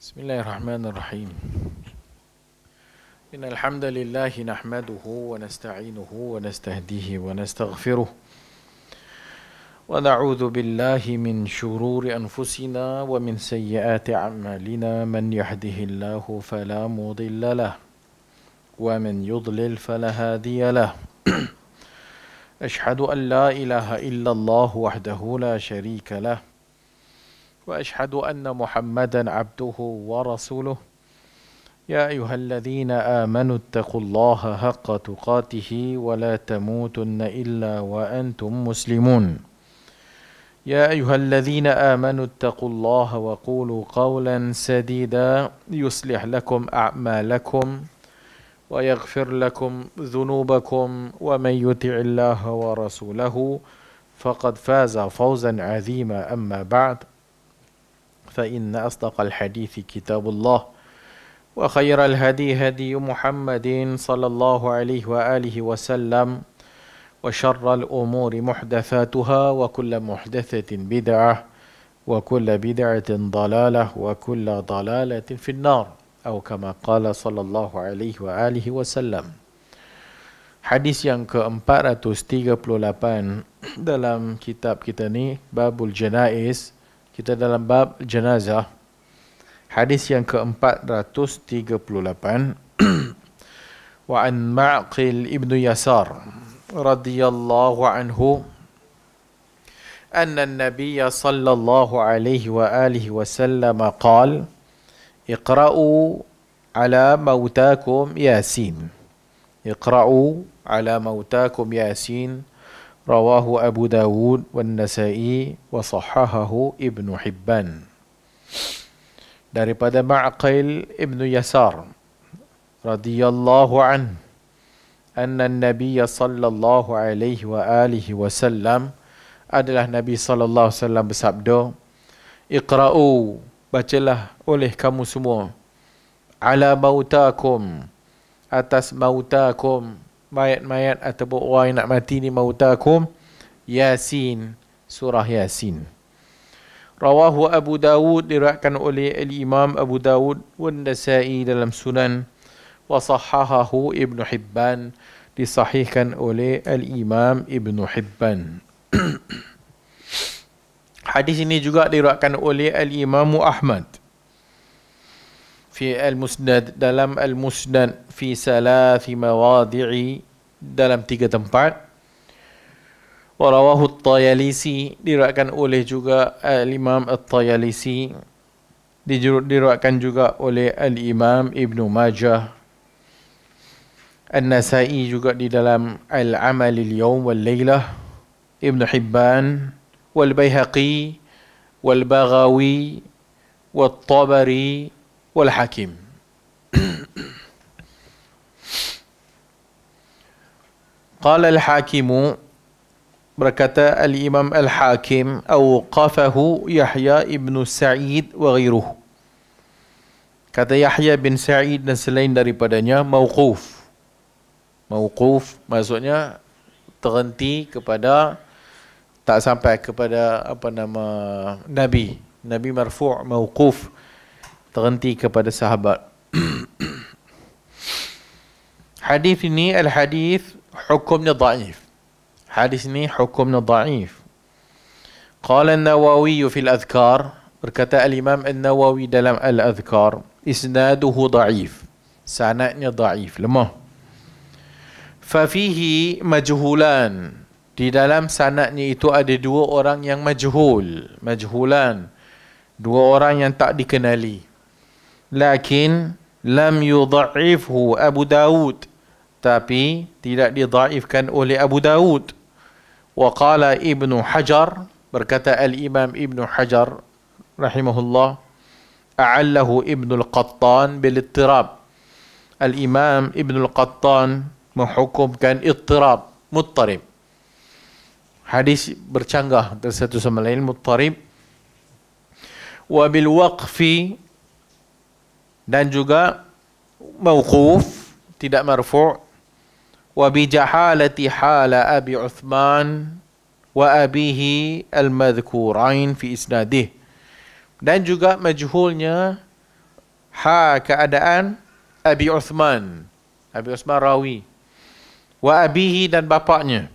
بسم الله الرحمن الرحيم إن الحمد لله نحمده ونستعينه ونستهديه ونستغفره ونعوذ بالله من شرور أنفسنا ومن سيئات أعمالنا من يهده الله فلا مضل له ومن يضلل فلا هادي له أشهد أن لا إله إلا الله وحده لا شريك له وأشهد أن محمدا عبده ورسوله يا أيها الذين آمنوا اتقوا الله حق تقاته ولا تموتن إلا وأنتم مسلمون يا أيها الذين آمنوا اتقوا الله وقولوا قولا سديدا يصلح لكم أعمالكم ويغفر لكم ذنوبكم ومن يطع الله ورسوله فقد فاز فوزا عظيما أما بعد فإن أصدق الحديث كتاب الله وخير الهدي هدي محمد صلى الله عليه وآله وسلم وشر الأمور محدثاتها وكل محدثة بدعة وكل بدعة ضلالة وكل ضلالة في النار أو كما قال صلى الله عليه وآله وسلم. Hadis yang ke-438 dalam kitab kita ni, Babul Janaiz. Kita dalam bab jenazah. Hadis yang ke-438. Wa an Ma'qil ibn Yasar radhiyallahu anhu anna an-nabiy sallallahu alaihi wa alihi wasallam qala iqra'u ala mautakum yasin. Iqra'u ala mautakum yasin. Rawahu Abu Dawud wan Nasa'i wa sahahahu Ibnu Hibban. Daripada Ma'qil ibn Yasar radhiyallahu an anna Nabiy sallallahu alaihi wa alihi wasallam adalah Nabi sallallahu alaihi wasallam bersabda, Iqra'u, bacalah oleh kamu semua, ala mautakum, atas mautakum, mayat-mayat ataupun orang yang nak mati ni, mautakum, Yasin, surah Yasin. Rawahu Abu Dawud, diriwayatkan oleh Imam Abu Dawud, wan Nasa'i dalam Sunan, wa sahahahu Ibnu Hibban, disahihkan oleh Imam Ibnu Hibban. Hadis ini juga diriwayatkan oleh Imam Ahmad fi al-Musnad, dalam al-Musnad, fi salathi mawadi'i, dalam 3 tempat. Wa rawahu at-Tayalisi, diriwayatkan oleh juga al-Imam at-Tayalisi, diriwayatkan juga oleh al-Imam Ibnu Majah, An-Nasa'i juga di dalam al-Amal al-Yawm wal-Laylah, Ibnu Hibban, wal-Baihaqi, wal-Baghawi, wal-Tabari, wal-Hakim. Qala al-Hakimu, berkata al-Imam al-Hakim, awqafahu Yahya ibn Sa'id wa ghairuhu. Kata Yahya bin Sa'id dan selain daripadanya, mauquf. Mauquf maksudnya terhenti kepada, tak sampai kepada Nabi. Nabi marfu', mauquf terhenti kepada sahabat. Hadis ini, al-hadis hukumnya dhaif. Hadis ini hukumnya dhaif. Qala an-Nawawi fil adhkar, berkata al-Imam an-Nawawi dalam al-adhkar, isnaduhu dhaif, sanadnya dhaif, lemah. Fa fihi majhulan, di dalam sanadnya itu ada 2 orang yang majhul, majhulan, 2 orang yang tak dikenali. Lakin lam yudha'ifhu Abu Dawud, tapi tidak didhaifkan oleh Abu Dawud. Wa qala Ibnu Hajar, berkata al-Imam Ibnu Hajar rahimahullah, a'allahu Ibnu al-Qattan bil ittirab. Al-Imam Ibnu al-Qattan menghukumkan ittirab, muttarib, hadis bercanggah antara satu sama lain, muttarib. Wa bil waqfi, dan juga mauquf, tidak marfu'. Wa bi jahalati hala Abi Uthman wa abihi al-madhkurain fi isnadih, dan juga majhulnya keadaan Abi Uthman. Abi Uthman rawi. Wa abihi, dan bapaknya.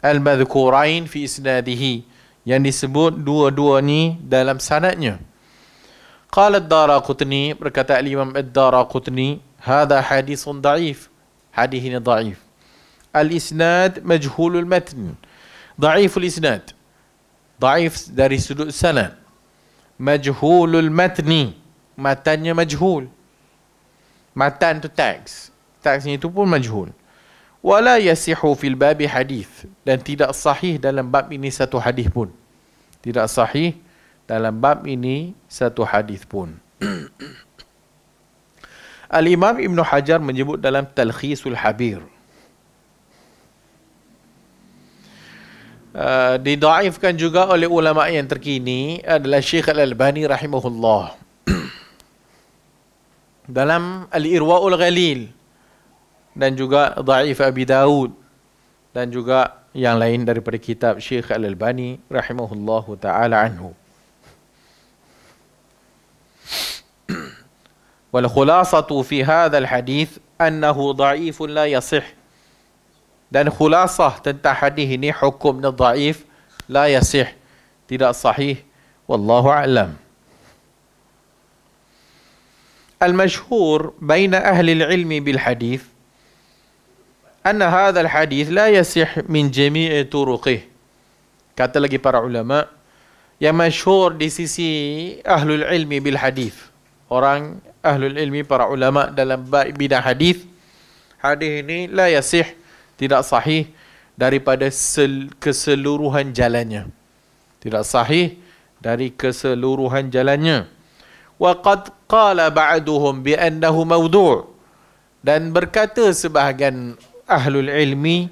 Al-madhkurain fi isnadihi, yang disebut dua-dua ni dalam sanadnya. Qala ad-Daraqutni, berkata al-Imam ad-Daraqutni, hadha hadithun da'if. Hadis ini da'if. Al-isnad majhulul matn. Da'iful isnad. Da'if dari sudut sanad. Majhulul matni. Matannya majhul. Matan tu teks. Teksnya itu pun majhul. Wala yasihu fil babi hadith. Dan tidak sahih dalam bab ini satu hadis pun. Tidak sahih dalam bab ini satu hadis pun. Al-Imam Ibn Hajar menyebut dalam Talkhisul Habir. Didaifkan juga oleh ulama yang terkini adalah Syekh Al-Albani rahimahullah. Dalam Al-Irwa'ul Ghalil, dan juga Dhaif Abi Daud, dan juga yang lain daripada kitab Syekh Al-Albani rahimahullahu ta'ala anhu. Wal khulasatu fi hadzal hadis annahu dhaifun la yasih. Dan khulasah tentang hadis ini hukumnya dhaif, la yasih, tidak sahih. Wallahu a'lam. Al-mashhur baina ahli al-ilmi bil hadis anna hadzal hadis la yasih min jami'i turuqih. Kata lagi para ulama, yang masyhur di sisi ahlul ilmi bil hadis, orang ahlul ilmi, para ulama dalam bidang hadis, hadis ini la yasih, tidak sahih daripada keseluruhan jalannya. Tidak sahih dari keseluruhan jalannya. Wa qad qala ba'duhum bi annahu mawdu', dan berkata sebahagian ahlul ilmi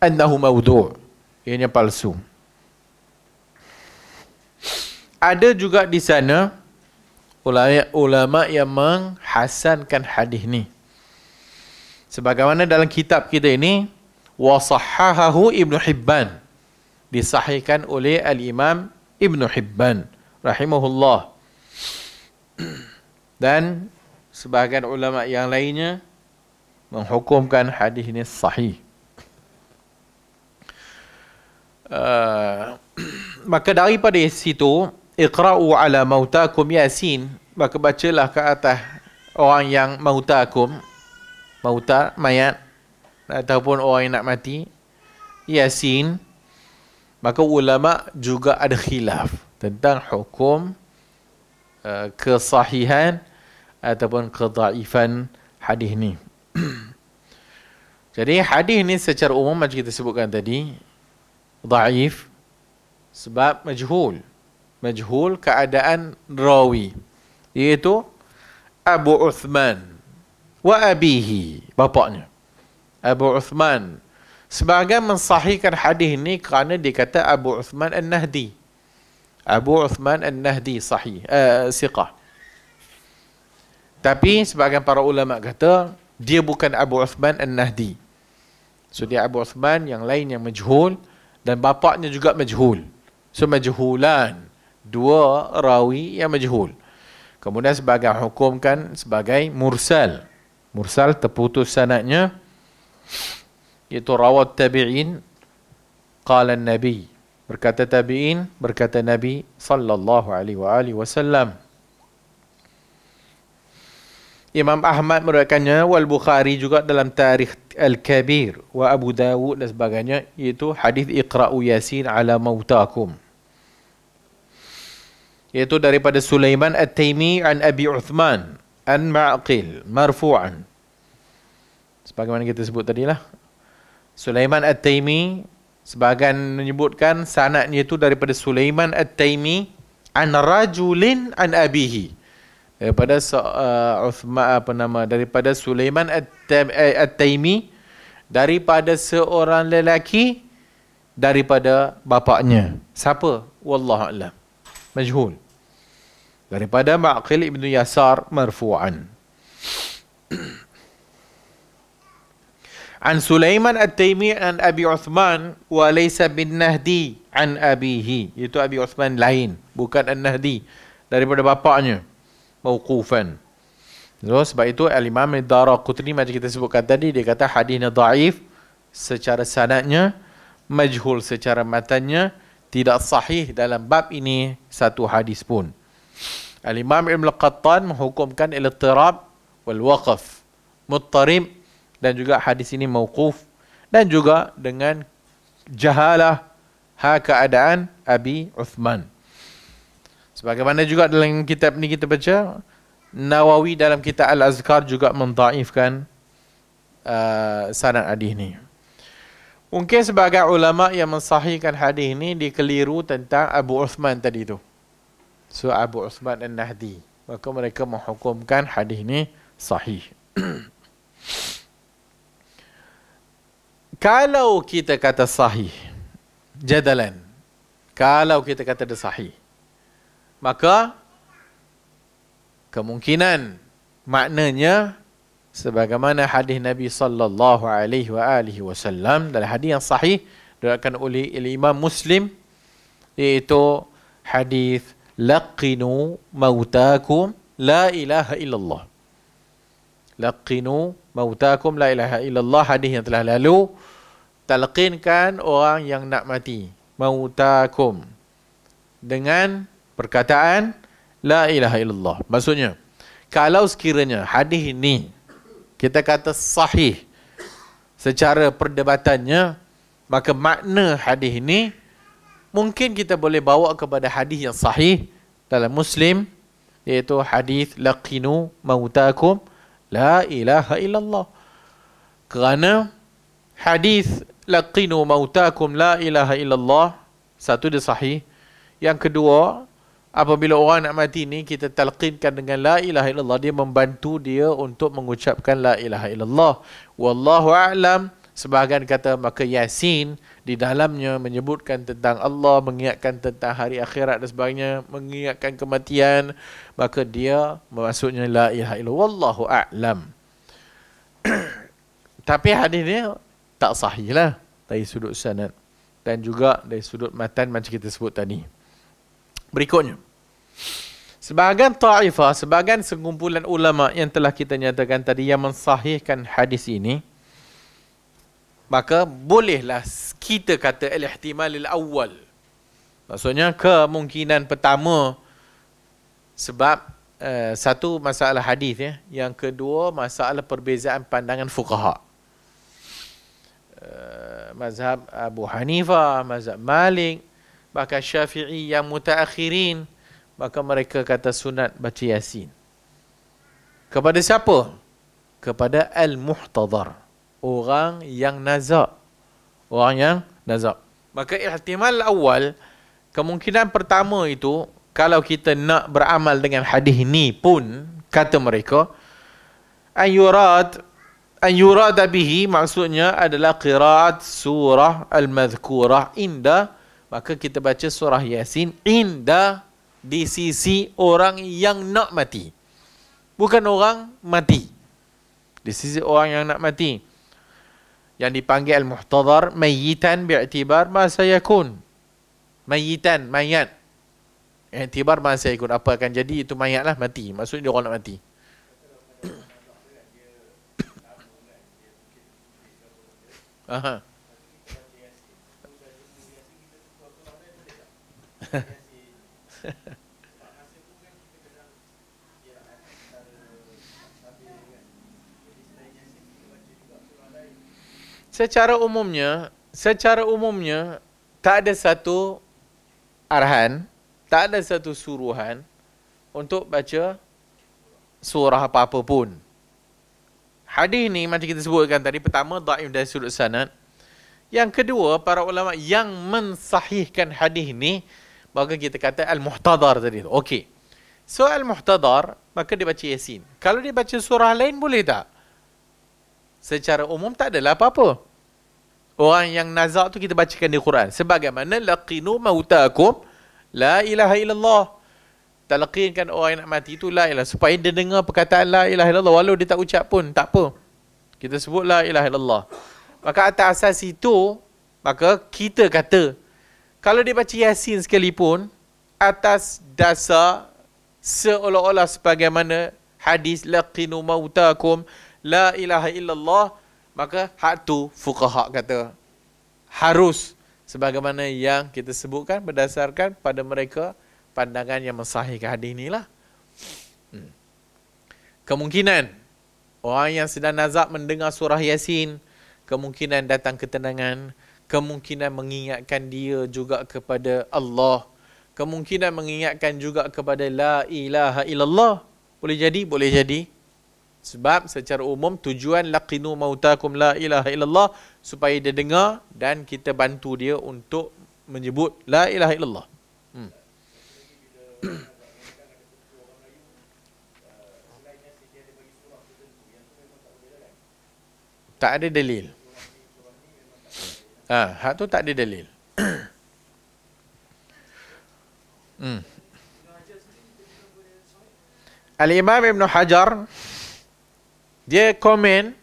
annahu mawdu', ianya palsu. Ada juga di sana ulama yang menghasankan hadis ni. Sebagaimana dalam kitab kita ini, wa sahhahahu Ibnu Hibban, disahihkan oleh al-Imam Ibnu Hibban rahimahullah. Dan sebahagian ulama yang lainnya menghukumkan hadis ini sahih. Maka daripada situ, iqra'u ala mautakum Yasin, maka bacalah ke atas orang yang mautakum, mauta, mayat, ataupun orang yang nak mati, Yasin. Maka ulama juga ada khilaf tentang hukum kesahihan ataupun kedaifan hadis ni. Jadi hadis ni secara umum macam kita sebutkan tadi, daif sebab majhul. Majhul keadaan rawi, iaitu Abu Uthman wa abihi, bapaknya Abu Uthman. Sebahagian mensahihkan hadis ni kerana dia kata Abu Uthman An-Nahdi. Abu Uthman An-Nahdi sahih, siqah. Tapi sebahagian para ulama kata dia bukan Abu Uthman An-Nahdi. So dia Abu Uthman yang lain yang majhul, dan bapaknya juga majhul. So majhulan, dua rawi yang majhul. Kemudian sebagian hukumkan sebagai mursal. Mursal terputus sanadnya, iaitu rawat tabi'in qala an-nabi, berkata tabi'in, berkata Nabi sallallahu alaihi wasallam. Imam Ahmad meriwayatkannya, wal Bukhari juga dalam Tarikh Al-Kabir, wa Abu Dawud dan sebagainya, iaitu hadis Iqra'u Yasin ala mautakum, iaitu daripada Sulaiman At-Taimi an Abi Uthman an Ma'qil marfu'an. Sebagaimana kita sebut tadilah, Sulaiman At-Taimi, sebahagian menyebutkan sanadnya itu daripada Sulaiman At-Taimi an rajulin an abihi, daripada daripada Sulaiman At-Taimi, daripada seorang lelaki daripada bapaknya. Siapa? Wallahu a'lam, majhul. Daripada Ma'qil ibn Yasar marfu'an. An Sulaiman At-Taimi an Abi Uthman wa laysa bin Nahdi an abihi, itu Abi Uthman lain, bukan An-Nahdi, daripada bapaknya, mauqufan. So, sebab itu Al-Imam Ad-Daraqutni macam kita sebutkan tadi, dia kata hadis ni dhaif secara sanadnya, majhul secara matannya, tidak sahih dalam bab ini satu hadis pun. Al-Imam Ibn Qattan menghukumkan al-ittirab wal waqf, muttarib, dan juga hadis ini mauquf, dan juga dengan jahalah keadaan Abi Uthman. Sebagaimana juga dalam kitab ni kita baca, Nawawi dalam kitab Al-Azkar juga mendhaifkan sanad hadis ni. Mungkin sebagai ulama yang mensahihkan hadis ni dikeliru tentang Abu Uthman tadi tu. So Abu Uthman An-Nahdi, maka mereka menghukumkan hadis ni sahih. Kalau kita kata sahih, jadalan, kalau kita kata dia sahih, maka kemungkinan maknanya sebagaimana hadis Nabi sallallahu alaihi wasallam dalam hadis yang sahih diriwayatkan oleh Imam Muslim, iaitu hadis laqinu mautakum la ilaha illallah. Laqinu mautakum la ilaha illallah, hadis yang telah lalu. Talqinkan orang yang nak mati, mautakum, dengan perkataan la ilaha illallah. Maksudnya, kalau sekiranya hadis ini kita kata sahih secara perdebatannya, maka makna hadis ini mungkin kita boleh bawa kepada hadis yang sahih dalam Muslim, iaitu hadis laqinu mautakum la ilaha illallah. Kerana hadis laqinu mautakum la ilaha illallah, satu dia sahih. Yang kedua, apabila orang nak mati ni kita talqinkan dengan la ilaha illallah, dia membantu dia untuk mengucapkan la ilaha illallah. Wallahu a'lam. Sebahagian kata maka Yasin di dalamnya menyebutkan tentang Allah, mengingatkan tentang hari akhirat dan sebagainya, mengingatkan kematian, maka dia maksudnya la ilaha illallah. Wallahu a'lam. Tapi hadis ni tak sahih lah dari sudut sanad dan juga dari sudut matan macam kita sebut tadi. Berikutnya, sebahagian ta'ifah, sebahagian sekumpulan ulama yang telah kita nyatakan tadi yang mensahihkan hadis ini, maka bolehlah kita kata al-ihtimalil awal. Maksudnya kemungkinan pertama, sebab satu masalah hadis ya, yang kedua masalah perbezaan pandangan fuqaha. Mazhab Abu Hanifah, mazhab Malik, bahkan Syafi'i yang mutaakhirin, maka mereka kata sunat baca Yasin. Kepada siapa? Kepada al-muhtadhar, orang yang nazak. Orang yang nazak. Maka ihtimal awal, kemungkinan pertama itu, kalau kita nak beramal dengan hadis ini pun, kata mereka, An-yurada bihi, maksudnya adalah qiraat surah al-madhkurah inda, maka kita baca surah Yasin inda, di sisi orang yang nak mati, bukan orang mati, di sisi orang yang nak mati, yang dipanggil al-muhtadhar mayyitan bi'tibar ma sayakun. Mayyitan, mayat, i'tibar ma sayakun, apa akan jadi itu mayat lah, mati, maksudnya dia orang nak mati. Aha. Secara umumnya tak ada satu arahan, tak ada satu suruhan untuk baca surah apa-apa pun. Hadis ni macam kita sebutkan tadi, pertama dhaif dari sudut sanad. Yang kedua, para ulama yang mensahihkan hadis ni, maka kita kata al-muhtadhar tadi tu. Okey. So al-muhtadhar, maka dia baca Yasin. Kalau dia baca surah lain boleh tak? Secara umum tak adalah apa-apa. Orang yang nazak tu kita bacakan di Quran. Sebagaimana laqinu mautakum la ilaha illallah. Talqinkan orang yang nak mati itu la ilaha, supaya dia dengar perkataan la ilaha illallah, walau dia tak ucap pun tak apa, kita sebut la ilaha illallah. Maka atas asas itu, maka kita kata kalau dia baca Yasin sekalipun, atas dasar seolah-olah sebagaimana hadis laqinu mautakum la ilaha illallah, maka hak tu fuqaha kata harus sebagaimana yang kita sebutkan berdasarkan pada mereka pandangan yang mensahihkan hadis inilah. Kemungkinan orang yang sedang nazak mendengar surah Yasin, kemungkinan datang ketenangan, kemungkinan mengingatkan dia juga kepada Allah, kemungkinan mengingatkan juga kepada la ilaha illallah. Boleh jadi? Boleh jadi. Sebab secara umum tujuan laqinu mautakum la ilaha illallah supaya dia dengar dan kita bantu dia untuk menyebut la ilaha illallah. Tak ada dalil. Hak tu tak ada dalil. Al-Imam Ibn Hajar dia komen,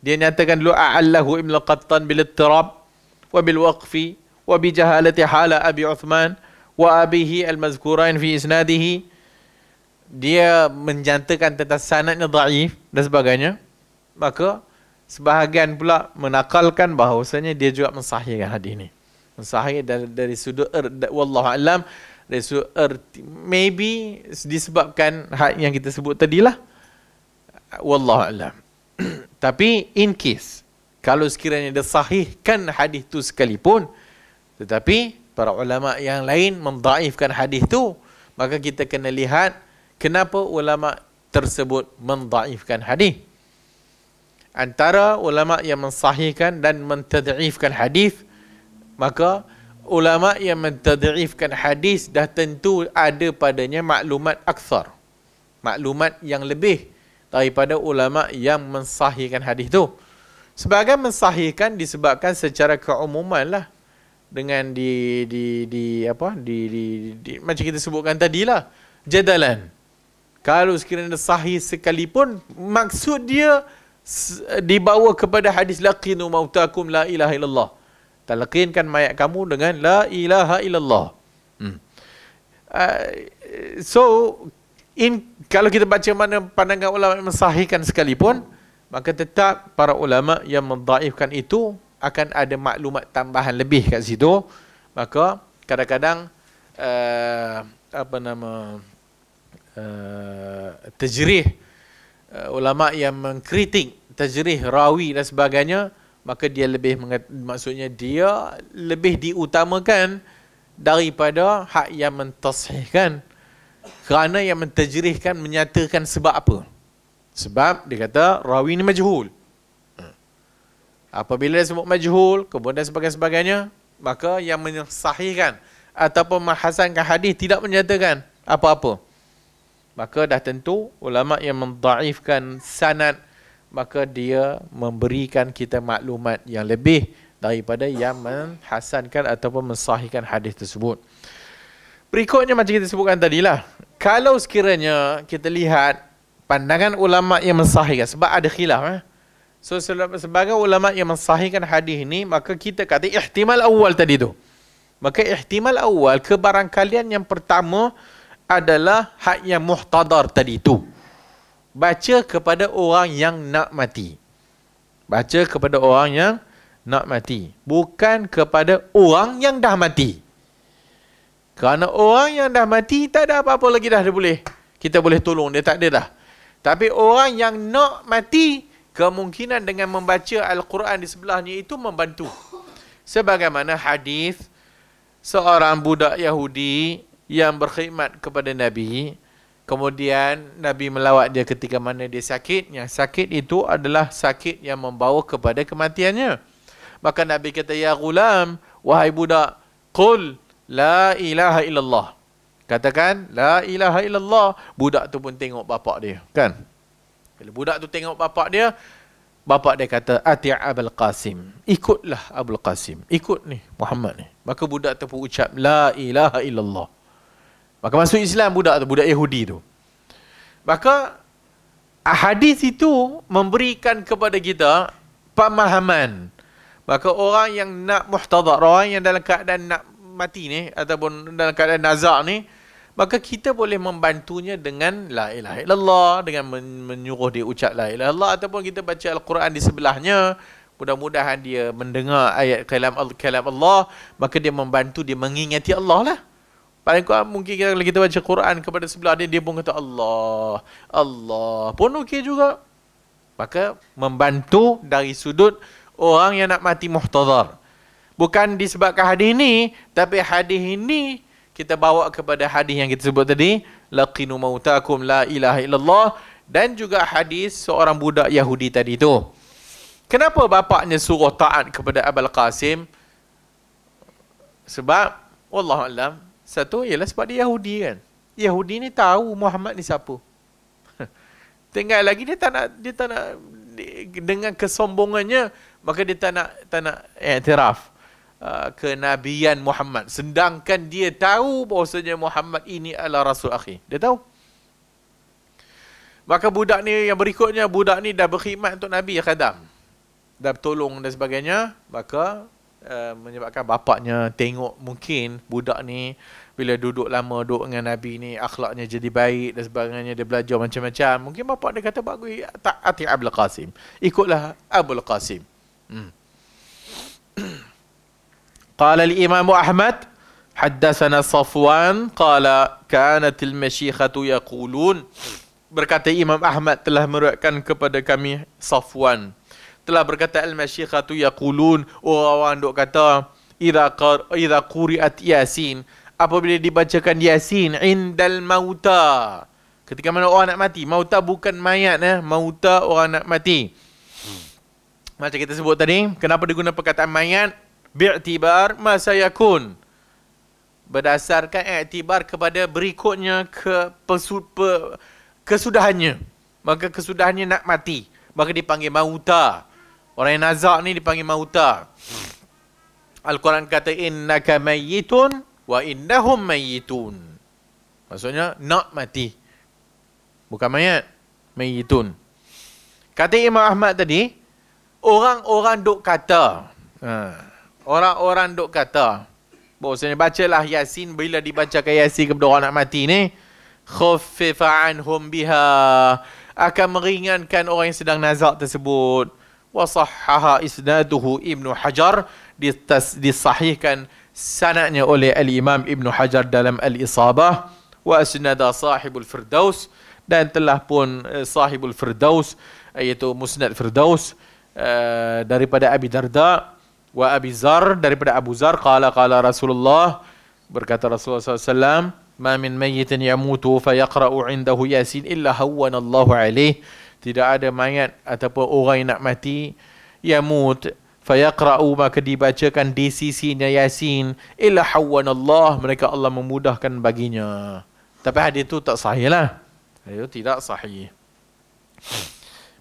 dia nyatakan dulu a'allahu Ibn Qattan bil ittirab wa bil waqfi wa bi jahalati hala Abi Uthman wa abihi al-mazkurain fi isnadihi. Dia menjantakan tentang sanadnya dhaif dan sebagainya. Maka sebahagian pula menakalkan bahawasanya dia juga mensahihkan hadis ini. Mensahih dari sudut wallahu alam, dari sudut maybe disebabkan hak yang kita sebut tadilah, wallahu alam. Tapi in case kalau sekiranya dia sahihkan hadis tu sekalipun, tetapi para ulama yang lain mendhaifkan hadis tu, maka kita kena lihat kenapa ulama tersebut mendhaifkan hadis. Antara ulama yang mensahihkan dan mentad'ifkan hadis, maka ulama yang mentad'ifkan hadis dah tentu ada padanya maklumat aksar, maklumat yang lebih daripada ulama yang mensahihkan hadis tu. Sebagai mensahihkan disebabkan secara keumuman lah, dengan macam kita sebutkan tadilah, jadalan. Kalau sekiranya sahih sekalipun, maksud dia dibawa kepada hadis laqinu mautakum la ilaha illallah. Talqinkan mayat kamu dengan la ilaha illallah. Kalau kita baca mana pandangan ulama yang mensahihkan sekalipun, maka tetap para ulama yang mendhaifkan itu akan ada maklumat tambahan lebih kat situ. Maka kadang-kadang tajrih, ulama yang mengkritik tajrih rawi dan sebagainya, maka dia lebih maksudnya dia lebih diutamakan daripada hak yang mentashihkan. Kerana yang mentajrihkan menyatakan sebab apa? Sebab dia kata rawi ni majhul. Apabila dia sebut majhul, kemudian sebagainya, maka yang mensahihkan ataupun menghasankan hadis tidak menyatakan apa-apa. Maka dah tentu ulama yang mendhaifkan sanad, maka dia memberikan kita maklumat yang lebih daripada yang menghasankan ataupun mensahihkan hadis tersebut. Berikutnya macam kita sebutkan tadilah, kalau sekiranya kita lihat pandangan ulama yang mensahihkan, sebab ada khilaf. So sebagai ulama yang mensahihkan hadis ini, maka kita kata ihtimal awal tadi tu. Maka ihtimal awal, kebarangkalian yang pertama adalah hak yang muhtadar tadi tu. Baca kepada orang yang nak mati. Baca kepada orang yang nak mati, bukan kepada orang yang dah mati. Kerana orang yang dah mati tak ada apa-apa lagi dah, dia boleh, kita boleh tolong dia, tak ada dah. Tapi orang yang nak mati, kemungkinan dengan membaca Al-Quran di sebelahnya itu membantu. Sebagaimana hadis seorang budak Yahudi yang berkhidmat kepada Nabi, kemudian Nabi melawat dia ketika mana dia sakit. Yang sakit itu adalah sakit yang membawa kepada kematiannya. Maka Nabi kata, ya gulam, wahai budak, qul la ilaha illallah. Katakan la ilaha illallah. Budak tu pun tengok bapak dia, kan? Bila budak tu tengok bapak dia kata, ati' Abul Qasim, ikutlah Abul Qasim, ikut ni Muhammad ni. Maka budak tu pun ucap la ilaha illallah. Maka masuk Islam budak tu, budak Yahudi tu. Maka hadis itu memberikan kepada kita pemahaman. Maka orang yang nak muhtadar, orang yang dalam keadaan nak mati ni, ataupun dalam keadaan nazak ni, maka kita boleh membantunya dengan la ilaha illallah, dengan menyuruh dia ucap la ilaha illallah, ataupun kita baca Al-Quran di sebelahnya. Mudah-mudahan dia mendengar ayat kalam Allah, maka dia membantu dia mengingati Allah lah. Paling kurang mungkin kalau kita baca Quran kepada sebelah dia, dia pun kata Allah, Allah pun okey juga. Maka membantu dari sudut orang yang nak mati muhtadhar. Bukan disebabkan hadis ini, tapi hadis ini kita bawa kepada hadis yang kita sebut tadi, laqinu mautakum la ilaha illallah, dan juga hadis seorang budak Yahudi tadi tu. Kenapa bapaknya suruh taat kepada Abul Qasim? Sebab wallahu alam, satu ialah sebab dia Yahudi kan. Yahudi ni tahu Muhammad ni siapa. Tinggal lagi dia tak nak dengan kesombongannya, maka dia tak nak iktiraf kenabian Muhammad, sedangkan dia tahu bahawasanya Muhammad ini adalah rasul akhir. Dia tahu. Maka budak ni yang berikutnya, budak ni dah berkhidmat untuk Nabi khadam, dah bertolong dan sebagainya. Maka menyebabkan bapaknya tengok mungkin budak ni bila duduk lama duduk dengan Nabi ni, akhlaknya jadi baik dan sebagainya, dia belajar macam-macam. Mungkin bapak dia kata, bagus, taati Abul Qasim, ikutlah Abul Qasim. قال الإمام أحمد حدثنا صفوان قال كانت المشيخة يقولون. Berkata Imam Ahmad telah meriwayatkan kepada kami Safwan telah berkata, al-masyikhatu yaqulun, orang-orang duk kata, idza quri'at Yasin, apabila dibacakan Yasin indal mauta, ketika mana orang nak mati. Mauta bukan mayat, mauta orang nak mati. Macam kita sebut tadi, kenapa digunakan perkataan mayat? Bi'tibar ma sayakun, berdasarkan iktibar kepada berikutnya kesudahannya. Maka kesudahannya nak mati, maka dipanggil mauta. Orang yang nazak ni dipanggil mauta. Al-Quran kata innaka mayyitun wa innahum mayyitun, maksudnya nak mati, bukan mayat, mayyitun. Kata Imam Ahmad tadi, orang-orang duk kata, orang-orang duk kata bahawasanya bacalah Yasin, bila dibacakan Yasin kepada orang nak mati ni, khuffifa anhum biha, akan meringankan orang yang sedang nazak tersebut. Wa sahhaha isnaduhu Ibnu Hajar, disahihkan sanadnya oleh al-Imam Ibnu Hajar dalam Al-Isabah. Wa asnada sahibul Firdaus, dan telah pun sahibul Firdaus, iaitu Musnad Firdaus, daripada Abi Darda wa Abi Zar, daripada Abu Zar, qala Rasulullah, berkata Rasulullah SAW, ma min mayyitin yamutu fayaqra'u indahu Yasin illa hawwanallahu alaih, tidak ada mayat ataupun orang yang nak mati, yamut fayaqra'u, maka dibacakan di sisinya Yasin, illa hawwanallah, mereka Allah memudahkan baginya. Tapi hadis itu tak sahih lah, hadis itu tidak sahih.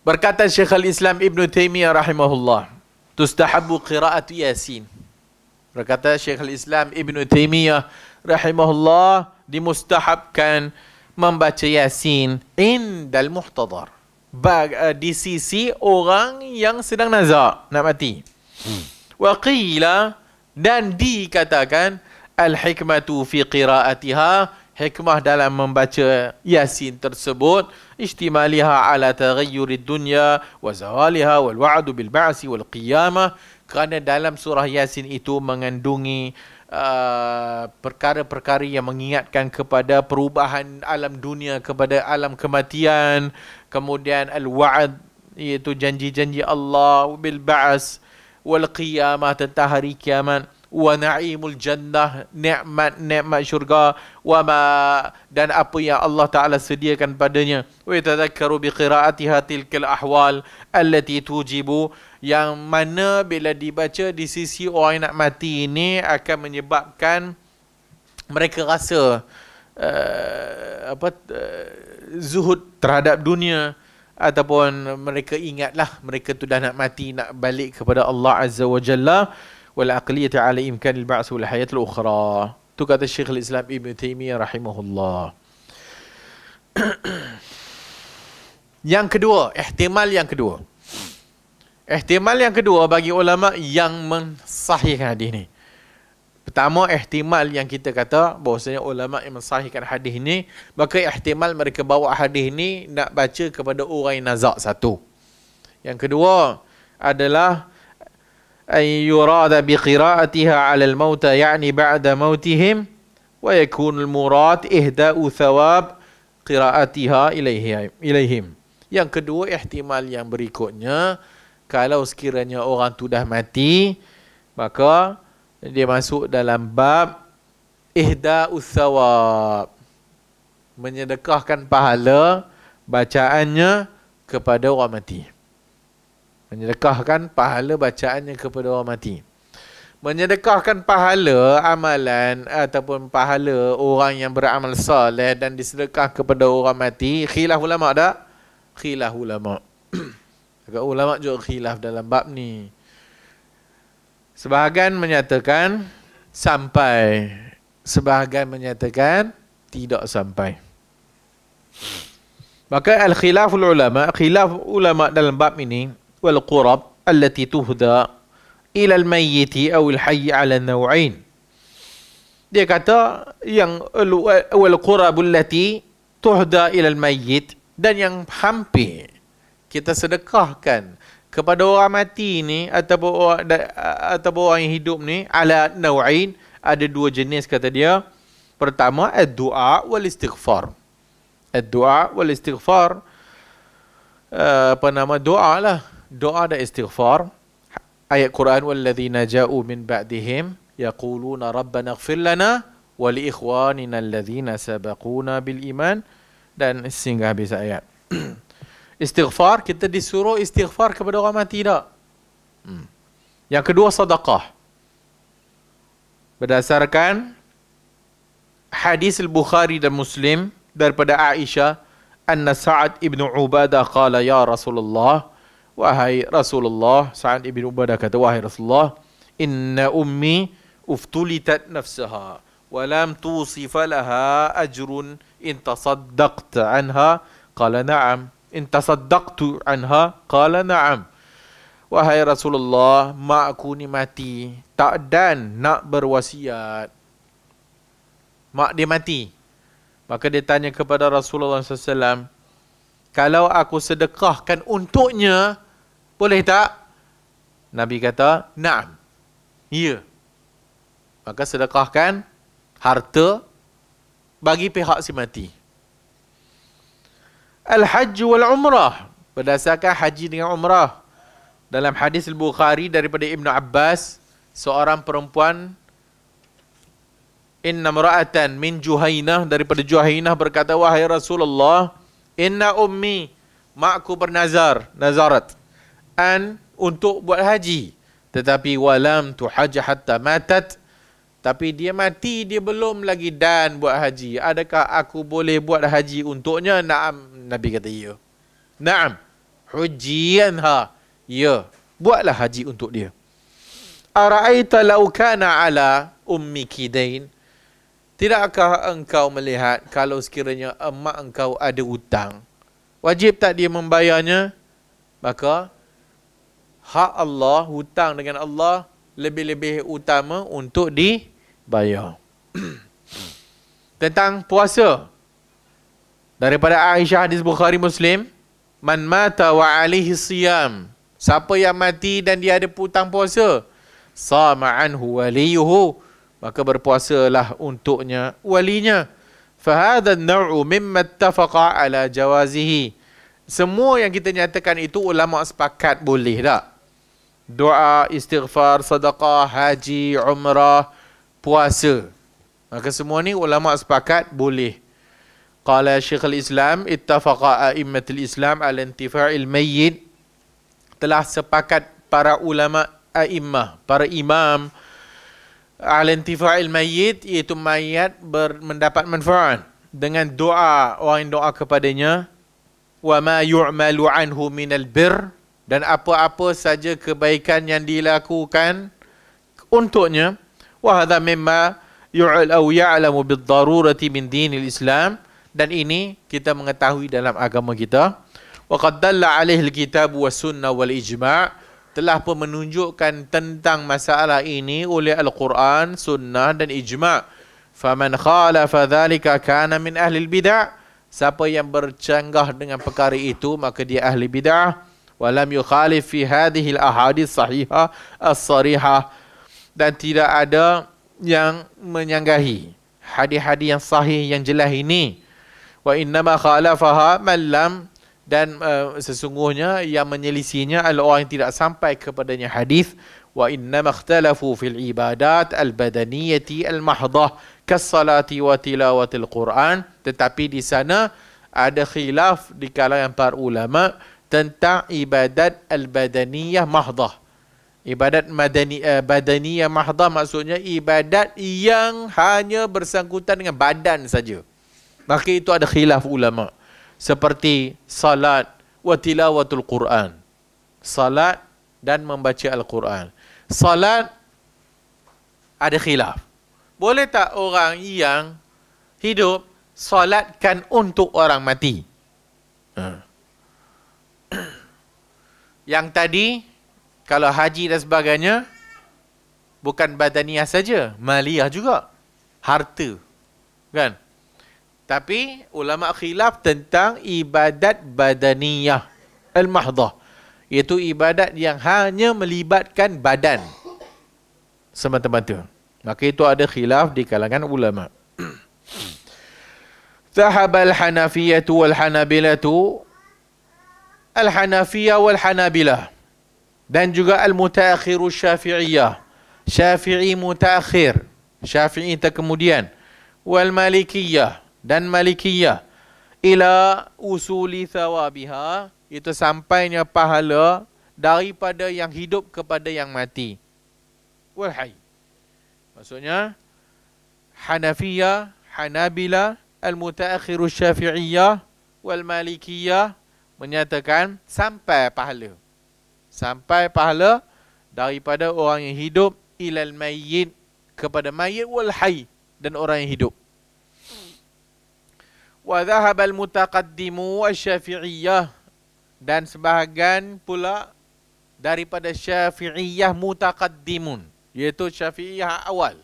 Berkata Syekhul Islam Ibn Taymiyah rahimahullah, tustahabu qira'atu Yasin. Berkata Syekhul Islam Ibn Taymiyah rahimahullah, dimustahabkan membaca Yasin indal muhtadhar, di sisi orang yang sedang nazak, nak mati. Wa qila, dan dikatakan, al-hikmatu fi qira'atiha, hikmah dalam membaca Yasin tersebut, istimaliha ala taghayyurid dunya wa zawaliha wal wa'du bil ba'si wal qiyamah, kerana dalam surah Yasin itu mengandungi perkara-perkara yang mengingatkan kepada perubahan alam dunia kepada alam kematian, kemudian al-wa'd, iaitu janji-janji Allah, bil ba's wal qiyamah, tentang hari kiamat, wa na'imul jannah, nikmat syurga, wa ma, dan apa yang Allah Ta'ala sediakan padanya. Wa yatadhakkaru bi qira'atiha tilkal ahwal allati tujibu, yang mana bila dibaca di sisi orang yang nak mati ini akan menyebabkan mereka rasa zuhud terhadap dunia, ataupun mereka ingatlah mereka tu dah nak mati, nak balik kepada Allah Azza wa Jalla. Wal aqliyati ala imkan al-ba'ts wal hayat al-ukhra. Tu kata Syekhul Islam Ibn Taymiyah rahimahullah. Yang kedua, ihtimal yang kedua. Ihtimal yang kedua bagi ulama yang mensahihkan hadis ni. Pertama, ihtimal yang kita kata bahawasanya ulama yang mensahihkan hadis ni, maka ihtimal mereka bawa hadis ni nak baca kepada orang yang nazak satu. Yang kedua adalah ay yurada bi qira'atiha 'ala al-mauta ya'ni ba'da mautihim wa yakun al-murad ihda'u thawab qira'atiha ilaihim. Yang kedua, ihtimal yang berikutnya, kalau sekiranya orang tu dah mati, maka dia masuk dalam bab ihda'u thawab, menyedekahkan pahala bacaannya kepada orang mati. Menyedekahkan pahala bacaannya kepada orang mati. Menyedekahkan pahala amalan ataupun pahala orang yang beramal soleh dan disedekah kepada orang mati, khilaf ulama tak? Khilaf ulama. Agak ulama juga khilaf dalam bab ni. Sebahagian menyatakan sampai, sebahagian menyatakan tidak sampai. Maka al-khilaful ulama, khilaf ulama dalam bab ini, wal qurab allati tuhda ila al-mayyit aw al-hayy ala an-naw'ain. Dia kata yang wal qurab allati tuhda ila al-mayyit, dan yang hampir kita sedekahkan kepada orang mati ni ataupun orang yang hidup ni, ala naw'ain, ada dua jenis kata dia. Pertama, ad-du'a wal istighfar. Ad-du'a wal istighfar, doa lah, doa dan istighfar. Ayat Quran, walladzina ja'u min ba'dihim yaquluna rabbana ighfir lana wa li ikhwanina alladzina sabaquna bil iman, dan sehingga habis ayat. Istighfar, kita disuruh istighfar kepada orang mati tak? Yang kedua, sedekah. Berdasarkan hadis al-Bukhari dan Muslim daripada Aisyah, anna Sa'ad ibn Ubadah qala ya Rasulullah, wahai Rasulullah, Sa'ad ibn Ubadah kata, wahai Rasulullah, inna ummi uftulitat nafsaha wa lam tusif laha ajrun in tasaddaqta anha, qala na'am. In tasaddaqtu anha, qala na'am. Wahai Rasulullah, mak aku ni mati tak dan nak berwasiat. Mak dia mati. Maka dia tanya kepada Rasulullah SAW, kalau aku sedekahkan untuknya, boleh tak? Nabi kata, na'am. Ya. Maka sedekahkan harta bagi pihak si mati. Al-Hajj wal-Umrah, berdasarkan haji dengan umrah. Dalam hadis Al-Bukhari daripada Ibn Abbas, seorang perempuan, inna mra'atan min Juhainah, daripada Juhainah, berkata, wahai Rasulullah, inna ummi, makku bernazar, nazarat, untuk buat haji, tetapi walam tuhajj hatta matat, tapi dia mati, dia belum lagi dan buat haji. Adakah aku boleh buat haji untuknya? Naam. Nabi kata, ya. Naam. Hujjianha. Ya. Buatlah haji untuk dia. Ara'aita law kana ala ummiki dain. Tidakkah engkau melihat kalau sekiranya emak engkau ada hutang? Wajib tak dia membayarnya? Maka hak Allah, hutang dengan Allah, lebih-lebih utama untuk dibayar. Tentang puasa, daripada Aisyah, hadis Bukhari Muslim, man mata wa alihi siyam, siapa yang mati dan dia ada hutang puasa, sama anhu waliyuhu, maka berpuasalah untuknya walinya. Fahadha an-naw'u mimma ittafaqa ala jawazihi. Semua yang kita nyatakan itu ulama sepakat boleh tak? Doa, istighfar, sedekah, haji, umrah, puasa. Maka semua ni ulama sepakat boleh. Qala Syekhul Islam, ittafaqa a'immatul Islam ala intifa'il mayyit. Telah sepakat para ulama a'immah, para imam, ala intifa'il mayyit, iaitu mayat mendapat manfaat dengan doa, orang yang doa kepadanya. Wa ma yu'malu anhu minal bir, dan apa-apa saja kebaikan yang dilakukan untuknya. Wa hadha mimma ya'lamu bid-darurati min dinil Islam, dan ini kita mengetahui dalam agama kita. Wa qad dalla alaihi al-kitab was sunnah wal ijma', telah pun menunjukkan tentang masalah ini oleh Al-Quran, Sunnah dan Ijma'. Faman khalafa dhalika kana min ahli bid'ah. Siapa yang bercanggah dengan perkara itu, maka dia ahli bid'ah. Walam yukhalif fi hadhihi al-ahadith sahihah as-sarihah. Dan tidak ada yang menyanggahi hadis-hadis yang sahih yang jelas ini. Wa innama khalafaha man lam, dan sesungguhnya yang menyelisihinya adalah orang yang tidak sampai kepadanya hadis. Wa innama ikhtalafu fil ibadat al-badaniyati al-mahdhah kas-salati wa tilawatil Quran. Tetapi di sana ada khilaf di kalangan para ulama tentang ibadat al-badaniyah mahdhah. Ibadat badaniyah mahdhah maksudnya ibadat yang hanya bersangkutan dengan badan saja. Maka itu ada khilaf ulama. Seperti salat wa tilawatul Quran. Salat dan membaca Al-Quran. Salat ada khilaf. Boleh tak orang yang hidup salatkan untuk orang mati? Yang tadi, kalau haji dan sebagainya, bukan badaniyah saja, maliyah juga. Harta. Kan? Tapi ulama khilaf tentang ibadat badaniyah al-mahdhah, iaitu ibadat yang hanya melibatkan badan semata-mata. Maka itu ada khilaf di kalangan ulama. Zahabal hanafiyatu wal hanabilatu, al-hanafiyah wal hanabilah, dan juga al-mutaakhiru syafi'iyah, syafi'i mutaakhir, syafi'i terkemudian, wal malikiyah, dan malikiyah, ila usuli thawabiha, itu sampainya pahala daripada yang hidup kepada yang mati. Wal hayy, maksudnya Hanafiyah, Hanabila, al-mutaakhiru syafi'iyah wal malikiyah menyatakan sampai pahala. Sampai pahala daripada orang yang hidup, ilal mayyit, kepada mayit, wal hayy, dan orang yang hidup. Wa dhahaba al-mutaqaddimu asy-syafi'iyah, dan sebahagian pula daripada syafi'iyah mutaqaddimun, iaitu syafi'iyah awal,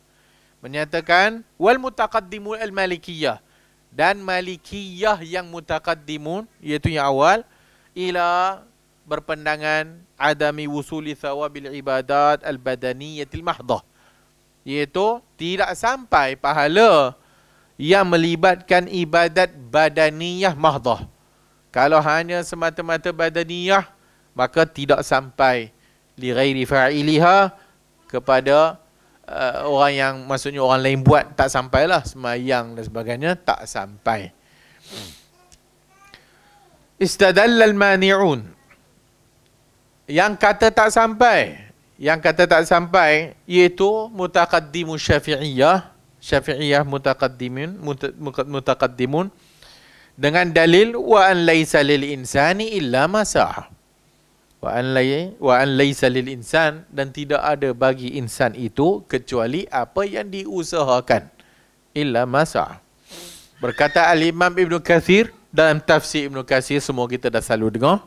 menyatakan wal mutaqaddimu al-malikiyah, dan malikiyah yang mutaqaddimun, iaitu yang awal, ila berpandangan adami wusuli thawabil ibadat al-badaniyatil mahdhah, iaitu tidak sampai pahala yang melibatkan ibadat badaniyah mahdhah. Kalau hanya semata-mata badaniyah, maka tidak sampai li ghairi fa'iliha, kepada orang yang, maksudnya orang lain buat, tak sampailah semayang dan sebagainya, tak sampai. Istadalla al-mani'un, yang kata tak sampai, iaitu mutaqaddimu syafi'iyah, syafi'iyah mutaqaddimun, dengan dalil wa an laisa lil insani illa ma sa'a. Wa an laisa lil insan, dan tidak ada bagi insan itu kecuali apa yang diusahakan. Illa ma sa'a. Berkata Al-Imam Ibn Kathir dalam tafsir Ibn Kathir, semua kita dah selalu dengar,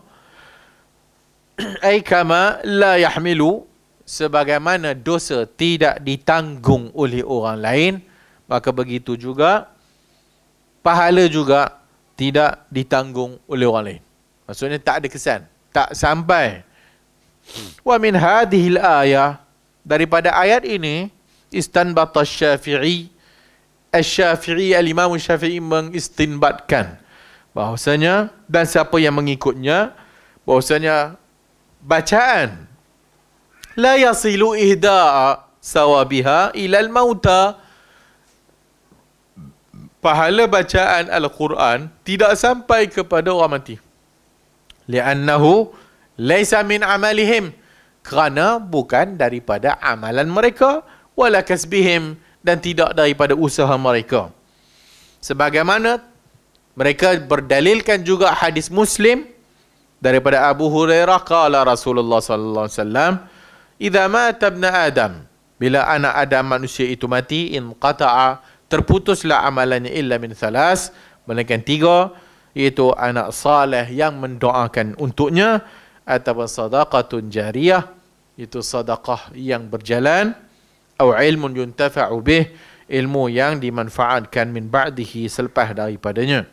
ay kama la yahmilu, sebagaimana dosa tidak ditanggung oleh orang lain, maka begitu juga pahala juga tidak ditanggung oleh orang lain. Maksudnya tak ada kesan, tak sampai. Wa min hadhil ayah, daripada ayat ini, istanbata Syafi'i, Asy-Syafi'i, al-Imam Syafi'i mengistinbatkan bahwasanya, dan siapa yang mengikutnya, bahwasanya bacaan la yasilu ihda'a sawabiha ilal mauta, pahala bacaan Al-Quran tidak sampai kepada orang mati. Li'annahu laisa min amalihim, kerana bukan daripada amalan mereka, wala kasbihim, dan tidak daripada usaha mereka. Sebagaimana mereka berdalilkan juga hadis Muslim daripada Abu Hurairah, qala Rasulullah sallallahu alaihi wasallam, idza mata ibnu Adam, bila anak Adam manusia itu mati, inqata'a, terputuslah amalannya, illa min thalas, melainkan 3, iaitu anak saleh yang mendoakan untuknya, ataupun sadaqatun jariyah, itu sedekah yang berjalan, atau ilmun yuntafa'u bih, ilmu yang dimanfaatkan min ba'dihi, selepas daripadanya.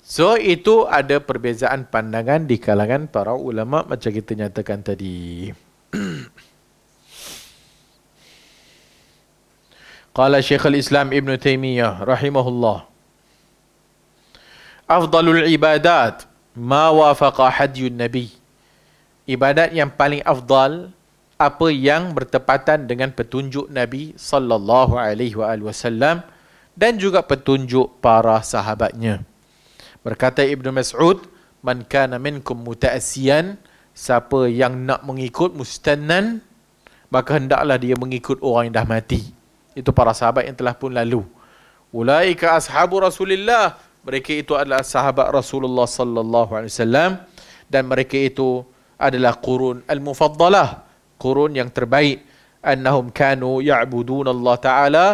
So itu ada perbezaan pandangan di kalangan para ulama macam kita nyatakan tadi. Qala Syekhul Islam Ibn Taymiyah rahimahullah, afdalul ibadat ma wafaqa hadyun nabi. Ibadat yang paling afdal apa yang bertepatan dengan petunjuk Nabi sallallahu alaihi wasallam dan juga petunjuk para sahabatnya. Berkata Ibn Mas'ud, man kana minkum muta'assiyan, siapa yang nak mengikut mustannan, maka hendaklah dia mengikut orang yang dah mati. Itu para sahabat yang telah pun lalu. Ulaika ashabu Rasulillah, mereka itu adalah sahabat Rasulullah sallallahu alaihi wasallam, dan mereka itu adalah qurun al-mufaddalah, qurun yang terbaik. Annahum kanu ya'budun Allah Ta'ala,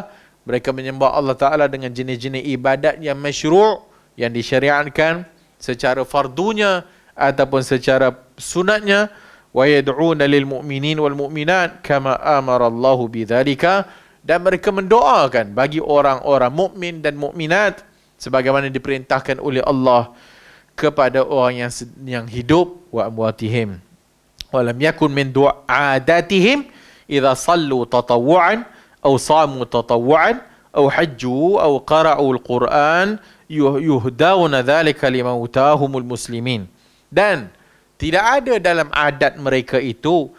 mereka menyembah Allah Ta'ala dengan jenis-jenis ibadat yang masyru', yang disyariatkan secara fardunya ataupun secara sunatnya. Wa yad'una lil mu'minin wal mu'minat kama amara Allah bidzalika, dan mereka mendoakan bagi orang-orang mukmin dan mukminat sebagaimana diperintahkan oleh Allah kepada orang yang hidup. Wa amwatihim wa lam yakun min du'adatihim idza sallu tatawwu'an aw samu tatawwu'an aw hajju aw qara'u al-Quran yuhdawna dhalika limautahumul muslimin. Dan tidak ada dalam adat mereka itu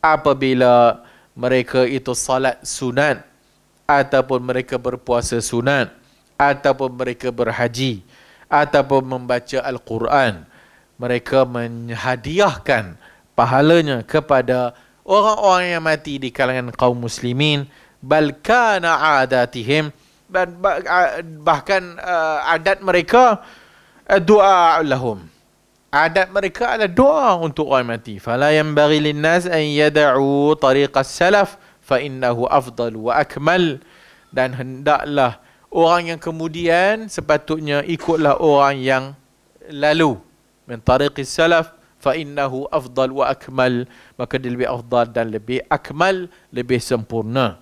apabila mereka itu salat sunat, ataupun mereka berpuasa sunat, ataupun mereka berhaji, ataupun membaca Al-Quran, mereka menghadiahkan pahalanya kepada orang-orang yang mati di kalangan kaum muslimin. Bal kana adatihim, bahkan adat mereka doa lahum, adat mereka adalah doa untuk orang mati. Fala yanbaghi linnas an yad'u tariqas salaf fa innahu afdal wa akmal, dan hendaklah orang yang kemudian sepatutnya ikutlah orang yang lalu, min tariqis salaf fa innahu afdal wa akmal, maka dia lebih afdal dan lebih akmal, lebih sempurna.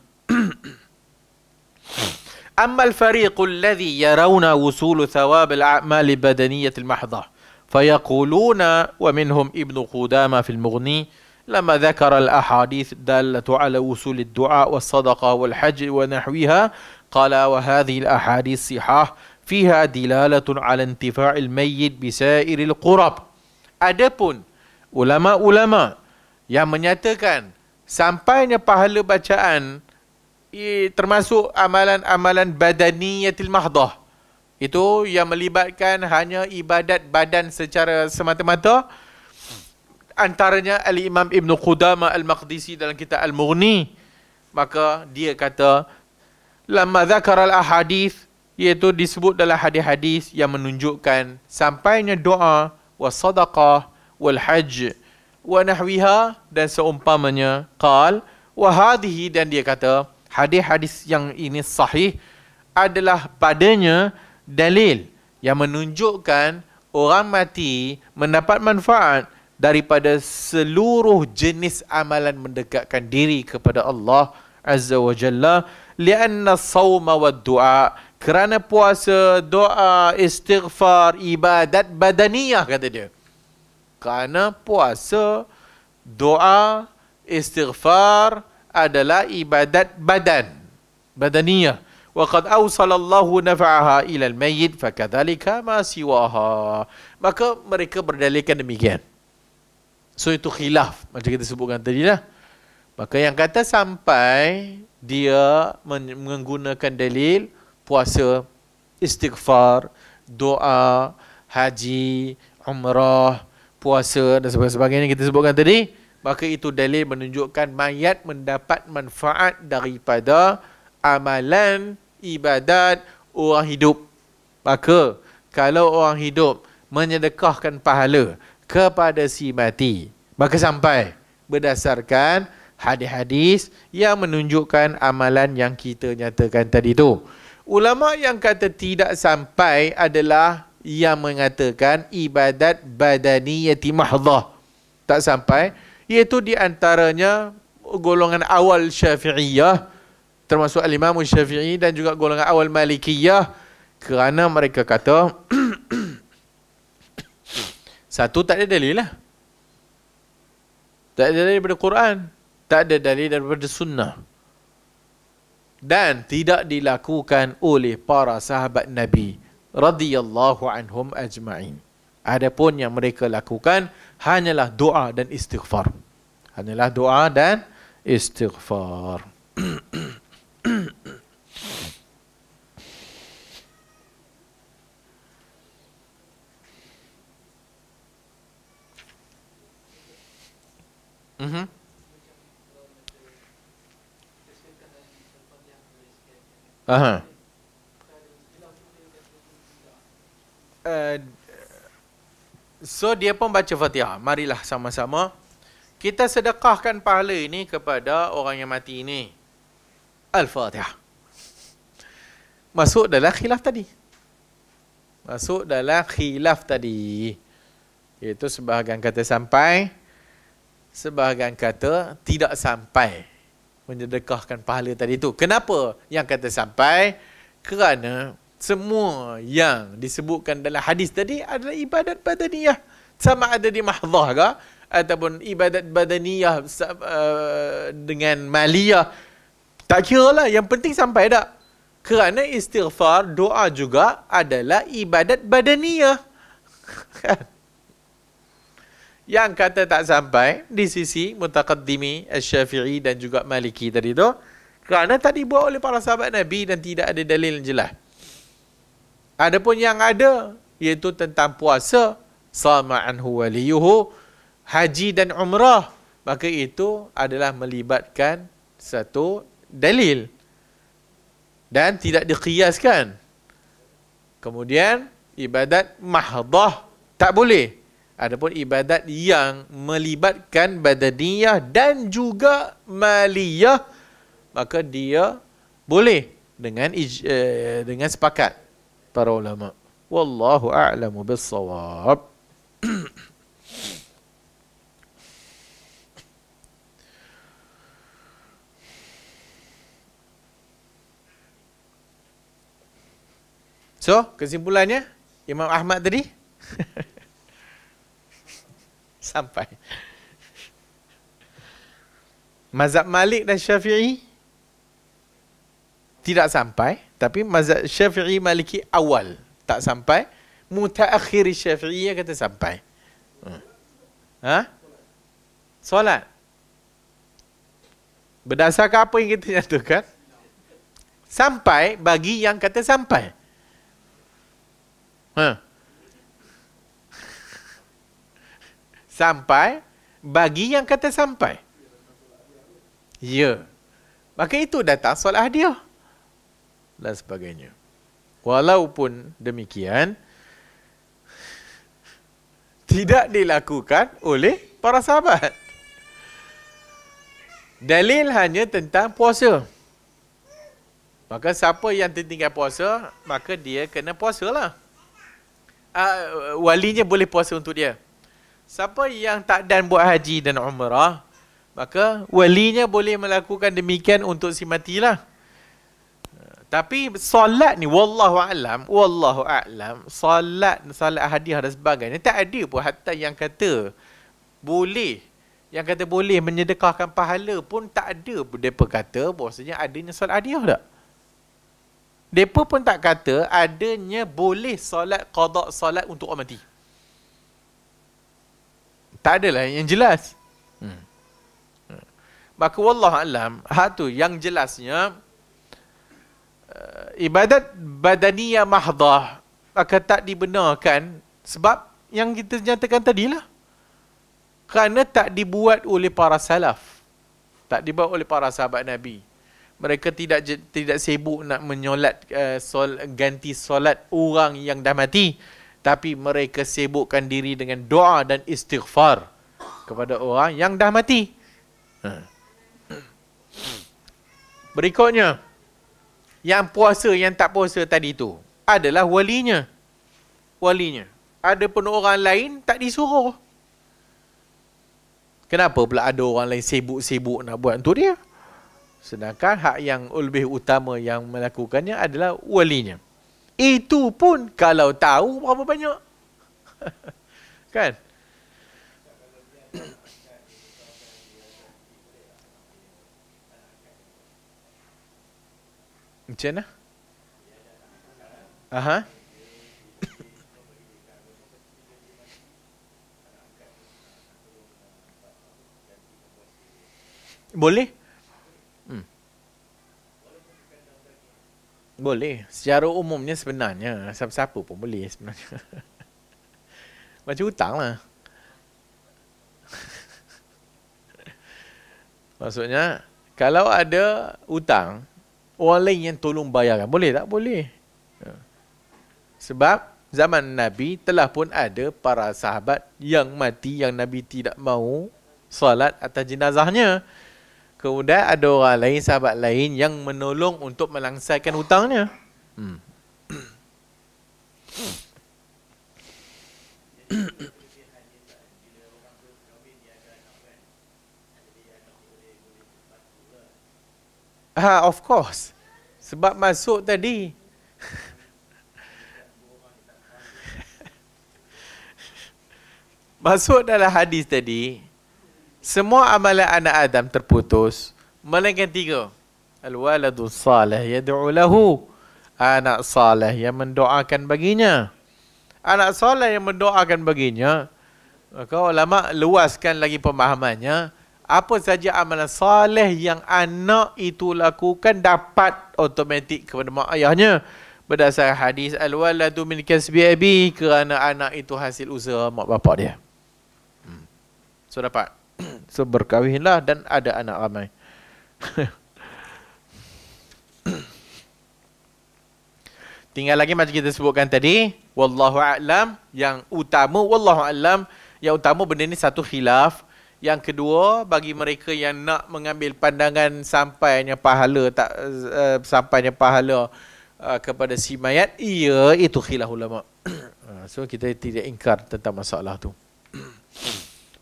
أما الفريق الذي يرون وصول ثواب الأعمال البدنية المحضة فيقولون، ومنهم ابن قدامة في المغني لما ذكر الأحاديث الدالة على وصول الدعاء والصدقة والحج ونحوها، قال وهذه الأحاديث صحاح فيها دلالة على انتفاع الميت بسائر القرب. Adapun ulama-ulama yang menyatakan sampainya pahala bacaan termasuk amalan-amalan badaniyatil mahdah, itu yang melibatkan hanya ibadat badan secara semata-mata, antaranya Al-Imam Ibn Qudamah Al-Maqdisi dalam kitab Al-Mughni, maka dia kata lamma dzakara al-ahadith, iaitu disebut dalam hadis-hadis yang menunjukkan sampainya doa, was-sadaqah, wal-hajj wa nahwiha, dan seumpamanya. Qal wa hadhihi, dan dia kata hadis-hadis yang ini sahih adalah padanya dalil yang menunjukkan orang mati mendapat manfaat daripada seluruh jenis amalan mendekatkan diri kepada Allah Azza wa Jalla. Lianna sawma wa du'a, kerana puasa, doa, istighfar, ibadat badaniyah, kata dia. Kerana puasa, doa, istighfar adalah ibadat badaniyah. Wa qad awsalallahu naf'aha ila al-mayyit fakadzalika ma siwaha. Maka mereka berdalilkan demikian. So itu khilaf macam kita sebutkan tadi lah. Maka yang kata sampai dia menggunakan dalil puasa, istighfar, doa, haji, umrah, puasa dan sebagainya kita sebutkan tadi, maka itu dalil menunjukkan mayat mendapat manfaat daripada amalan ibadat orang hidup. Maka kalau orang hidup menyedekahkan pahala kepada si mati, maka sampai berdasarkan hadis-hadis yang menunjukkan amalan yang kita nyatakan tadi tu. Ulama yang kata tidak sampai adalah yang mengatakan ibadat badaniyati mahdhah. Tak sampai. Iaitu di antaranya golongan awal Syafi'iyah, termasuk Al-Imam Syafi'i, dan juga golongan awal Malikiyah, kerana mereka kata satu, tak ada dalil lah. Tak ada dalil daripada Quran, tak ada dalil daripada sunnah, dan tidak dilakukan oleh para sahabat Nabi radhiyallahu anhum ajma'in. Adapun yang mereka lakukan hanyalah doa dan istighfar. Hanyalah doa dan istighfar. Aha. So dia pun baca Fatihah. Marilah sama-sama kita sedekahkan pahala ini kepada orang yang mati ini. Al-Fatihah. Masuk dalam khilaf tadi. Masuk dalam khilaf tadi. Iaitu sebahagian kata sampai, sebahagian kata tidak sampai menyedekahkan pahala tadi itu. Kenapa yang kata sampai? Kerana semua yang disebutkan dalam hadis tadi adalah ibadat badaniyah. Sama ada di mahdhah ke, ataupun ibadat badaniyah dengan maliyah. Tak kira lah, yang penting sampai tak. Kerana istighfar, doa juga adalah ibadat badaniyah. Yang kata tak sampai di sisi mutaqaddimi Asy-Syafi'i dan juga Maliki tadi tu, kerana tak dibuat oleh para sahabat Nabi dan tidak ada dalil yang jelas. Adapun yang ada, iaitu tentang puasa, sama anhu waliyuhu, haji dan umrah, maka itu adalah melibatkan satu dalil dan tidak diqiyaskan. Kemudian ibadat mahdhah tak boleh. Adapun ibadat yang melibatkan badaniyah dan juga maliyah, maka dia boleh dengan sepakat para ulama. Wallahu a'lamu bis-shawab. So, kesimpulannya Imam Ahmad tadi sampai. Mazhab Malik dan Syafi'i tidak sampai, tapi mazhab Syafi'i Maliki awal tak sampai. Mutaakhir Syafi'i kata sampai. Solat. Berdasarkan apa yang kita nyatakan, sampai bagi yang kata sampai. Sampai bagi yang kata sampai. Ya. Maka itu datang solat hadiah dan sebagainya. Walaupun demikian, tidak dilakukan oleh para sahabat. Dalil hanya tentang puasa. Maka siapa yang tertinggal puasa, maka dia kena puasalah. Walinya boleh puasa untuk dia. Siapa yang tak dan buat haji dan umrah, maka walinya boleh melakukan demikian untuk si matilah. Tapi solat ni wallahu a'lam, solat hadiah dan sebagainya tak ada pun hatta yang kata boleh. Yang kata boleh menyedekahkan pahala pun tak ada pun depa kata bahwasanya adanya solat hadiah tak. Depa pun tak kata adanya boleh solat qada solat untuk orang mati. Tak adalah yang jelas. Maka wallahu a'lam, hak tu yang jelasnya ibadat badaniyah mahdhah maka tak dibenarkan sebab yang kita nyatakan tadilah. Kerana tak dibuat oleh para salaf. Tak dibuat oleh para sahabat Nabi. Mereka tidak sibuk nak menyolat ganti solat orang yang dah mati, tapi mereka sibukkan diri dengan doa dan istighfar kepada orang yang dah mati. Berikutnya, yang puasa yang tak puasa tadi tu adalah walinya. walinya. Ada pun orang lain tak disuruh. Kenapa pula ada orang lain sibuk-sibuk nak buat untuk dia? Sedangkan hak yang lebih utama yang melakukannya adalah walinya. Itu pun kalau tahu berapa banyak. Kan? Macam mana? Aha. Boleh? Boleh. Secara umumnya sebenarnya siapa-siapa pun boleh sebenarnya. Macam hutang lah. Maksudnya, kalau ada hutang, orang lain yang tolong bayarkan. Boleh tak? Boleh. Sebab zaman Nabi telah pun ada para sahabat yang mati yang Nabi tidak mahu salat atas jenazahnya. Kemudian ada orang lain, sahabat lain yang menolong untuk melangsaikan hutangnya. Of course. Sebab masuk tadi. Masuk dalam hadis tadi, semua amalan anak Adam terputus, melainkan 3. Al-waladu salih yad'u lahu. Anak salih yang mendoakan baginya. Anak salih yang mendoakan baginya, maka ulama luaskan lagi pemahamannya. Apa saja amalan salih yang anak itu lakukan dapat automatik kepada mak ayahnya. Berdasarkan hadis al-waladu min kasbi abi, kerana anak itu hasil usaha mak bapak dia. So dapat. So berkahwinlah dan ada anak ramai. Tinggal lagi macam kita sebutkan tadi, wallahu a'lam, yang utama wallahu a'lam, yang utama benda ni satu khilaf. Yang kedua, bagi mereka yang nak mengambil pandangan sampainya pahala sampainya pahala kepada si mayat, itu khilaf ulama. So kita tidak ingkar tentang masalah tu.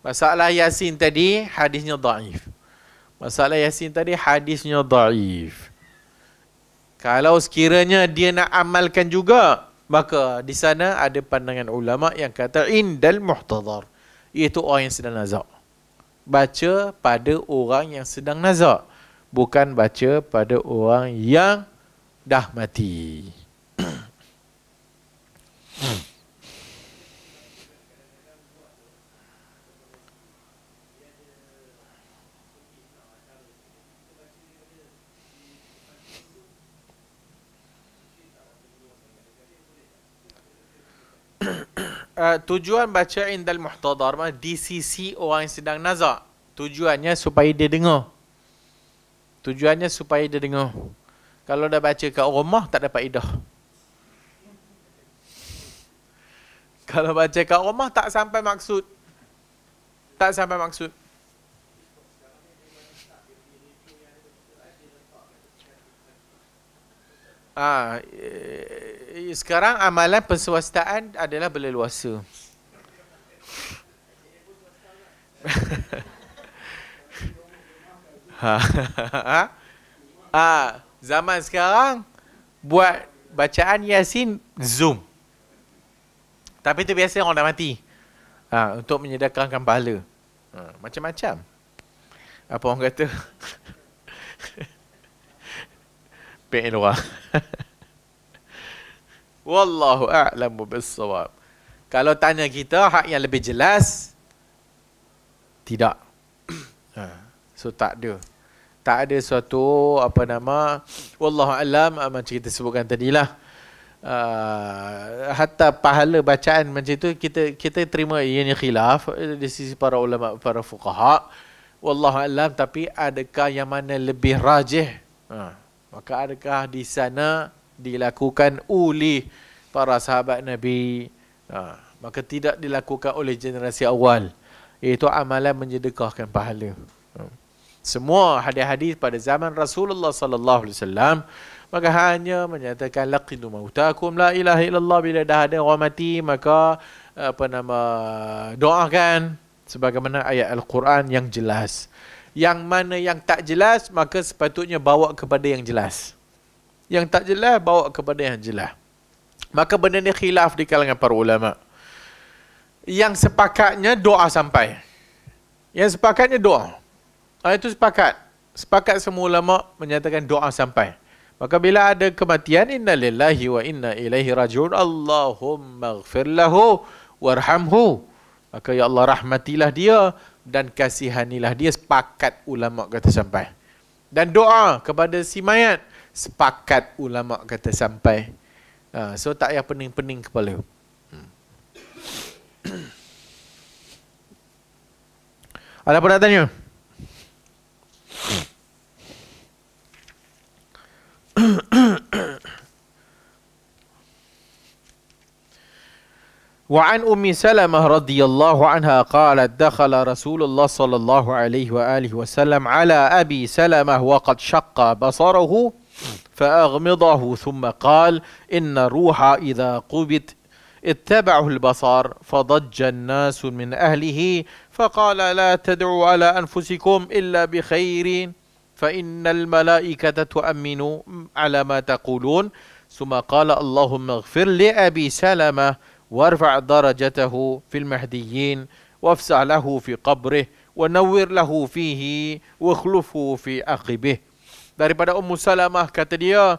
Masalah Yasin tadi hadisnya dhaif. Masalah Yasin tadi hadisnya dhaif. Kalau sekiranya dia nak amalkan juga, maka di sana ada pandangan ulama yang kata indal muhtadhar, iaitu orang yang sedang nazak. Baca pada orang yang sedang nazak, bukan baca pada orang yang dah mati. Tujuan baca indal muhtadhar di sisi orang yang sedang nazak. Tujuannya supaya dia dengar. Tujuannya supaya dia dengar. Kalau dah baca kat rumah tak dapat idah. Kalau baca kat rumah tak sampai maksud. Tak sampai maksud. Sekarang amalan perswastaan adalah berleluasa. Zaman sekarang buat bacaan Yasin Zoom. Tapi itu biasa orang dah mati. Untuk menyedarkan pahala. Macam-macam. Apa orang kata? Pek luar. Wallahu a'lamu bis-shawab. Kalau tanya kita hak yang lebih jelas, tidak. So tak ada. Tak ada suatu wallahu a'lam, macam kita sebutkan tadilah. Hatta pahala bacaan macam itu kita terima ianya khilaf di sisi para ulama, para fuqaha. Wallahu a'lam, tapi adakah yang mana lebih rajih? Maka adakah di sana dilakukan oleh para sahabat Nabi? Maka tidak dilakukan oleh generasi awal, iaitu amalan menjedekahkan pahala. Semua hadis-hadis pada zaman Rasulullah sallallahu alaihi wasallam Maka hanya menyatakan laqinu mautakum la ilaha illallah. Bila dah ada orang mati, maka doakan sebagaimana ayat Al-Quran yang jelas. Yang mana yang tak jelas, maka sepatutnya bawa kepada yang jelas. Yang tak jelas, bawa kepada yang jelas. Maka benda ni khilaf di kalangan para ulama. Yang sepakatnya doa sampai. Yang sepakatnya doa. Itu sepakat. Sepakat semua ulama menyatakan doa sampai. Maka bila ada kematian, inna lillahi wa inna ilaihi rajiun, Allahumma ighfir lahu warhamhu. Maka ya Allah, rahmatilah dia dan kasihanilah dia. Sepakat ulama kata sampai. Dan doa kepada si mayat, sepakat ulama kata sampai. So tak payah pening-pening kepala. Ada apa nak tanya? وعن أم سلمة رضي الله عنها قالت دخل رسول الله صلى الله عليه وآله وسلم على أبي سلمة وقد شق بصره فأغمضه ثم قال إن الروح إذا قبض اتبعه البصر فضج الناس من أهله فقال لا تدعوا على أنفسكم إلا بخير فإن الملائكة تؤمن على ما تقولون ثم قال اللهم اغفر لأبي سلمة وارفع درجته في المهديين وافسح له في قبره ونور له فيه واخلفه في عقبه. Daripada Ummu Salamah kata dia,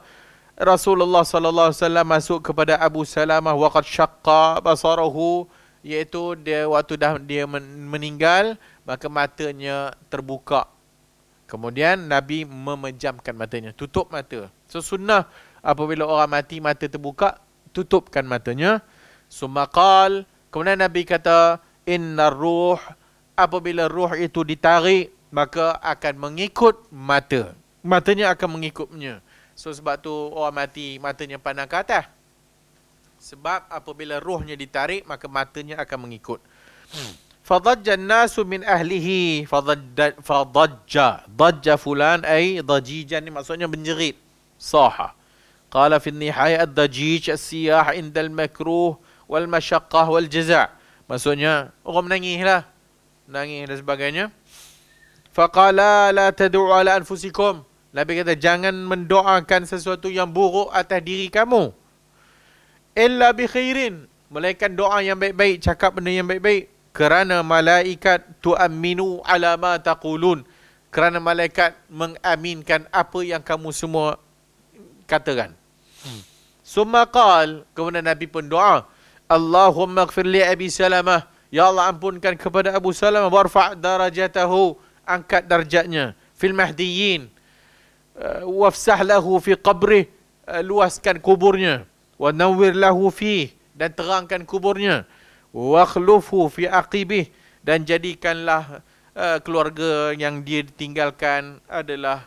Rasulullah sallallahu alaihi wasallam masuk kepada Abu Salamah waqad syaqqa basarahu, iaitu dia waktu dah dia meninggal, maka matanya terbuka. Kemudian Nabi memejamkan matanya, tutup mata. So sunnah apabila orang mati mata terbuka, tutupkan matanya. Sumakal, kemudian Nabi kata, innar ruh, apabila ruh itu ditarik, maka akan mengikut mata. Matanya akan mengikutnya. So sebab tu orang mati matanya pandang ke atas. Sebab apabila ruhnya ditarik, maka matanya akan mengikut. Fadajja an-nasu min ahlihi. Dajja fulan ay dajijan, ni maksudnya menjerit. Saha. Qala fi an-nihaya ad-dajij as-siyah inda al-makruh wal masyaqqah wal jaza'. Maksudnya orang menangis lah. Menangis dan sebagainya. Faqala la tad'u ala anfusikum. Nabi kata jangan mendoakan sesuatu yang buruk atas diri kamu. Illa bi khairin. Melainkan doa yang baik-baik, cakap benda yang baik-baik. Kerana malaikat tu'aminu ala ma taqulun. Kerana malaikat mengaminkan apa yang kamu semua katakan. Summa qal, kemudian Nabi pun doa, Allahumma ighfir li Abi Salamah. Ya Allah, ampunkan kepada Abu Salamah, warfa' darajatahu, angkat darjatnya, fil mahdiyin, wafsah lahu fi qabrih, luaskan kuburnya, wa nawwir lahu fi, dan terangkan kuburnya, wa khlufu fi aqibih, dan jadikanlah keluarga yang dia ditinggalkan adalah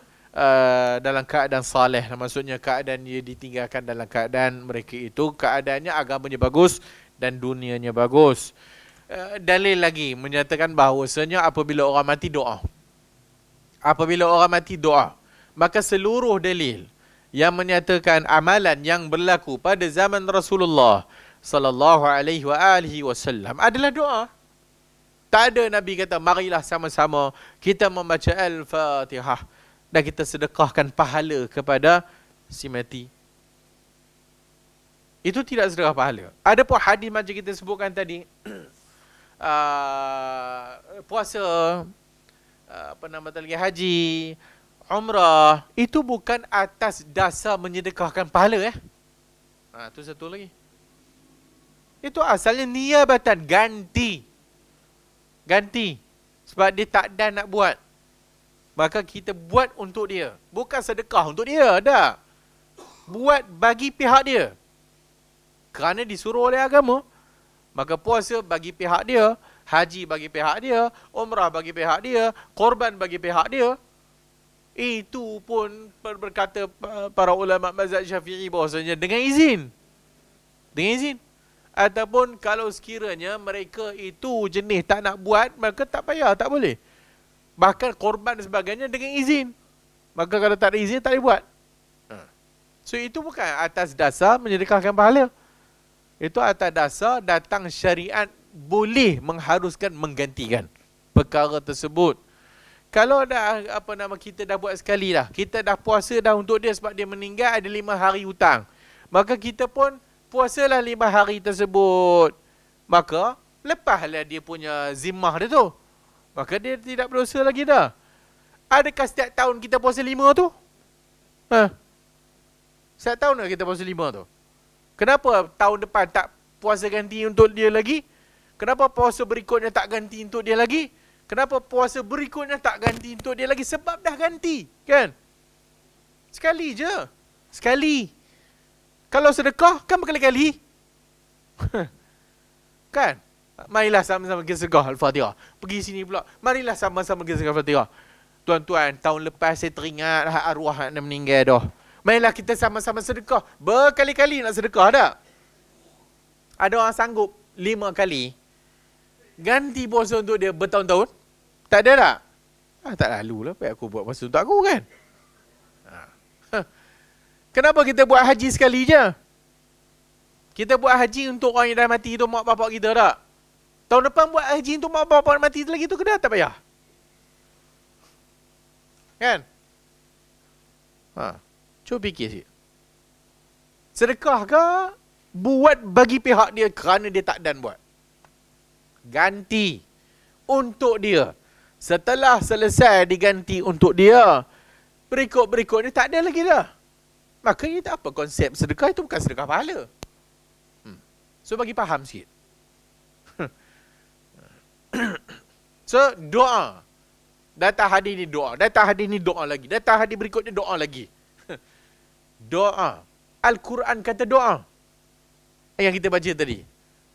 dalam keadaan saleh. Maksudnya keadaan dia ditinggalkan dalam keadaan mereka itu keadaannya agamanya bagus dan dunianya bagus. Dalil lagi menyatakan bahawasanya apabila orang mati doa. Apabila orang mati doa, maka seluruh dalil yang menyatakan amalan yang berlaku pada zaman Rasulullah sallallahu alaihi wasallam adalah doa. Tak ada Nabi kata marilah sama-sama kita membaca Al-Fatihah dan kita sedekahkan pahala kepada si mati. Itu tidak sedekah pahala. Ada pun hadis macam kita sebutkan tadi, puasa, haji, umrah, itu bukan atas dasar menyedekahkan pahala. Itu satu lagi. Itu asalnya niabatan, ganti. Sebab dia tak ada nak buat, maka kita buat untuk dia. Bukan sedekah untuk dia, dah. Buat bagi pihak dia. Kerana disuruh oleh agama. Maka puasa bagi pihak dia, haji bagi pihak dia, umrah bagi pihak dia, korban bagi pihak dia. Itu pun berkata para ulama mazhab Syafi'i bahawasanya dengan izin. Dengan izin. Ataupun kalau sekiranya mereka itu jenis tak nak buat, maka tak payah, tak boleh. Bahkan korban dan sebagainya dengan izin. Maka kalau tak ada izin, tak boleh buat. So itu bukan atas dasar menyedekahkan pahala. Itu atas dasar datang syariat boleh mengharuskan menggantikan perkara tersebut. Kalau dah kita dah buat sekali dah, kita dah puasa dah untuk dia sebab dia meninggal ada 5 hari hutang, maka kita pun puasalah 5 hari tersebut. Maka lepaslah dia punya zimmah dia tu. Maka dia tidak berdosa lagi dah. Adakah setiap tahun kita puasa 5 tu? Setiap tahun kita puasa 5 tu? Kenapa tahun depan tak puasa ganti untuk dia lagi? Kenapa puasa berikutnya tak ganti untuk dia lagi? Kenapa puasa berikutnya tak ganti untuk dia lagi? Sebab dah ganti, kan? Sekali je. Sekali. Kalau sedekah, kan berkali-kali. Kan? Marilah sama-sama kita sedekah Al-Fatihah. Pergi sini pula. Marilah sama-sama kita sedekah Al-Fatihah. Tuan-tuan, tahun lepas saya teringat arwah nak meninggal dah. Marilah kita sama-sama sedekah. Berkali-kali nak sedekah tak? Ada orang sanggup 5 kali ganti puasa untuk dia bertahun-tahun? Tak ada tak? Tak lalu lah. Baik aku buat puasa untuk aku, kan? Kenapa kita buat haji sekali je? Kita buat haji untuk orang yang dah mati tu, mak bapak kita tak? Tahun depan buat haji untuk mak bapak yang mati lagi tu, kena tak payah? Kan? Cuba fikir sikit. Sedekah ke buat bagi pihak dia kerana dia tak dan buat? Ganti untuk dia. Setelah selesai diganti untuk dia, berikut-berikutnya tak ada lagi dah. Maka ini tak apa konsep sedekah itu bukan sedekah pahala. So bagi faham sikit. So doa. Datang hadir ni doa. Datang hadir ni doa lagi. Datang hadir berikutnya doa lagi. Doa. Al-Quran kata doa. Yang kita baca tadi.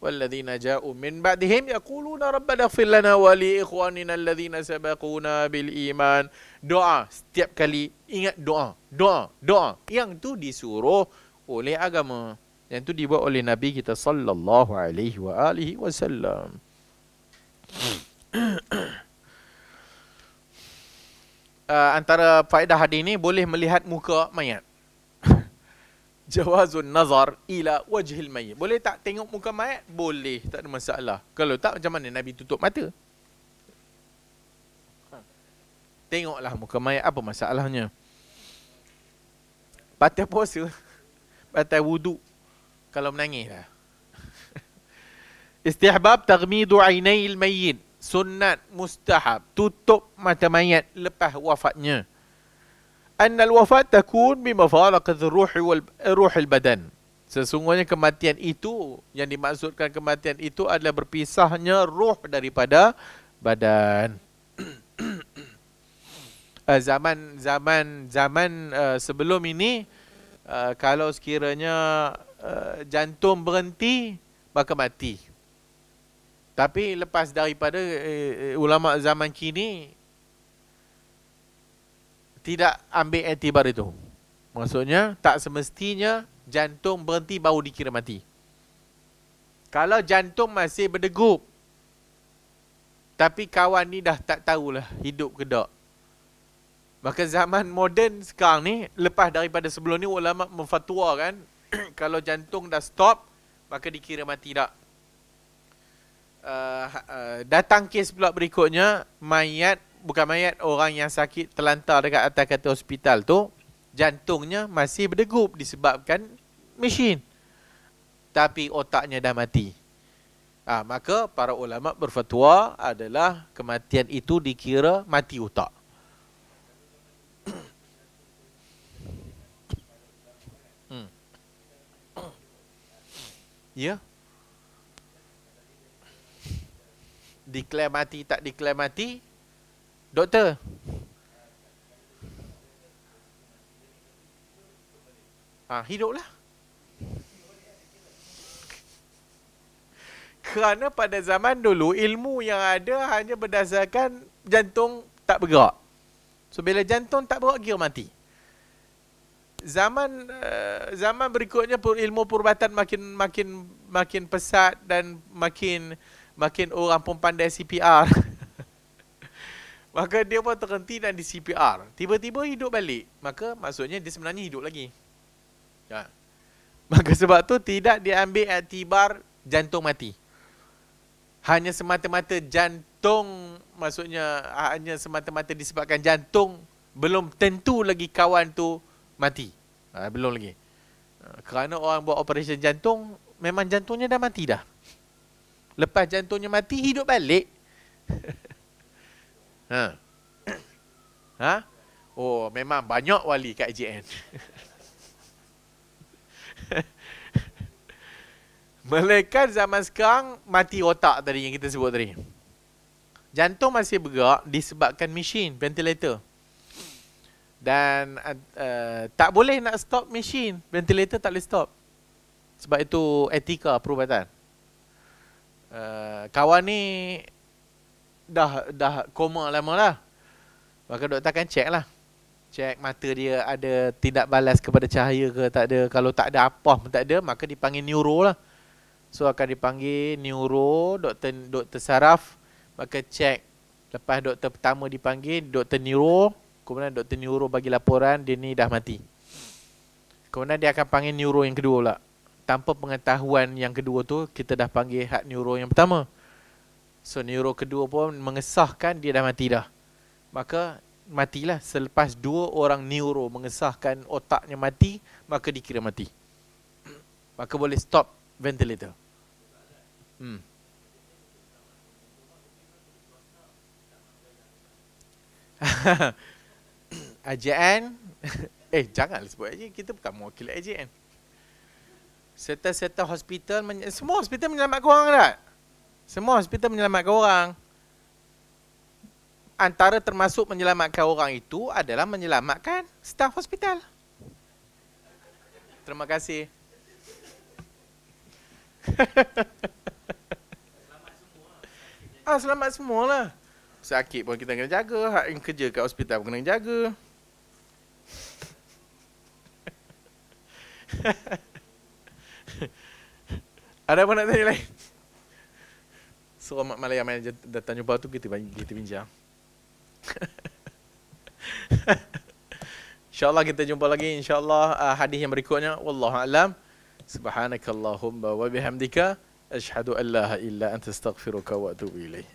وَالَّذِينَ جَاءُوا مِنْ بَعْدِهِمْ يَقُولُونَ رَبَّنَا اغْفِرْ لَنَا وَلِإِخْوَانِنَا الَّذِينَ سَبَقُونَا بِالْإِيمَانِ. Doa. Setiap kali ingat doa. Doa. Doa. Yang tu disuruh oleh agama. Yang tu dibuat oleh Nabi kita sallallahu alaihi wa alihi wasallam. Antara faedah hadis ni boleh melihat muka mayat. Jawazun nazar ila wajhil mayyit. Boleh tak tengok muka mayat? Boleh, tak ada masalah. Kalau tak, macam mana Nabi tutup mata? Tengoklah muka mayat, apa masalahnya? Batal puasa, batal wudu kalau menangis lah. Istihbab taghmidu ainail mayyit. Sunnat mustahab tutup mata mayat lepas wafatnya. Annal wafat takun bimafaraqat ruhil badan. Sesungguhnya kematian itu, yang dimaksudkan kematian itu adalah berpisahnya ruh daripada badan. Zaman sebelum ini, kalau sekiranya jantung berhenti, maka mati. Tapi lepas daripada ulama zaman kini tidak ambil iktibar itu. Maksudnya tak semestinya jantung berhenti baru dikira mati. Kalau jantung masih berdegup, tapi kawan ni dah tak tahulah hidup ke tak, maka zaman moden sekarang ni, lepas daripada sebelum ni ulama memfatwa kan, kalau jantung dah stop, maka dikira mati tak. Datang kes pula berikutnya, mayat, bukan mayat, orang yang sakit terlantar dekat atas katil hospital tu, jantungnya masih berdegup disebabkan mesin, tapi otaknya dah mati. Maka para ulama berfatwa adalah kematian itu dikira mati otak. Ya. Declare mati tak declare mati, doktor. Hiduplah. Kerana pada zaman dulu ilmu yang ada hanya berdasarkan jantung tak bergerak. So bila jantung tak bergerak, kira mati. Zaman berikutnya ilmu perubatan makin pesat dan makin orang pun pandai CPR. Maka dia pun terhenti dan di CPR. Tiba-tiba hidup balik. Maka maksudnya dia sebenarnya hidup lagi. Ya. Maka sebab tu tidak diambil iktibar jantung mati. Hanya semata-mata jantung, maksudnya hanya semata-mata disebabkan jantung, belum tentu lagi kawan tu mati. Belum lagi. Kerana orang buat operasi jantung, memang jantungnya dah mati dah. Lepas jantungnya mati, hidup balik. Ha. Ha? Oh, memang banyak wali kat IJN. Malaikat zaman sekarang mati otak tadi yang kita sebut tadi. Jantung masih bergerak disebabkan mesin, ventilator. Dan tak boleh nak stop mesin, ventilator tak boleh stop. Sebab itu etika perubatan. Kawan ni dah koma lama lah. Maka doktor akan check lah. Cek mata dia ada tidak balas kepada cahaya ke tak ada. Kalau tak ada apa pun tak ada, maka dipanggil neuro lah. So akan dipanggil neuro, doktor saraf. Maka cek. Lepas doktor pertama dipanggil, doktor neuro. Kemudian doktor neuro bagi laporan, dia ni dah mati. Kemudian dia akan panggil neuro yang kedua pula. Tanpa pengetahuan yang kedua tu, kita dah panggil hak neuro yang pertama. So neuro kedua pun mengesahkan dia dah mati dah. Maka matilah. Selepas 2 orang neuro mengesahkan otaknya mati, maka dikira mati. Maka boleh stop ventilator. AJN janganlah sebut AJN. Kita bukan mewakili AJN. Serta-serta hospital, semua hospital menyelamatkan orang tak? Semua hospital menyelamatkan orang. Antara termasuk menyelamatkan orang itu adalah menyelamatkan staf hospital. Terima kasih. Selamat semua lah. Sakit pun kita kena jaga. Hak yang kerja kat hospital pun kena jaga. Ada apa nak tanya lain? Selamat malam yang datang jumpa tu kita bincang. InsyaAllah kita jumpa lagi. InsyaAllah hadis yang berikutnya. Wallahu a'lam. Subhanakallahumma wa bihamdika. Ashhadu an la ilaha illa anta astaghfiruka wa atubu ilaih.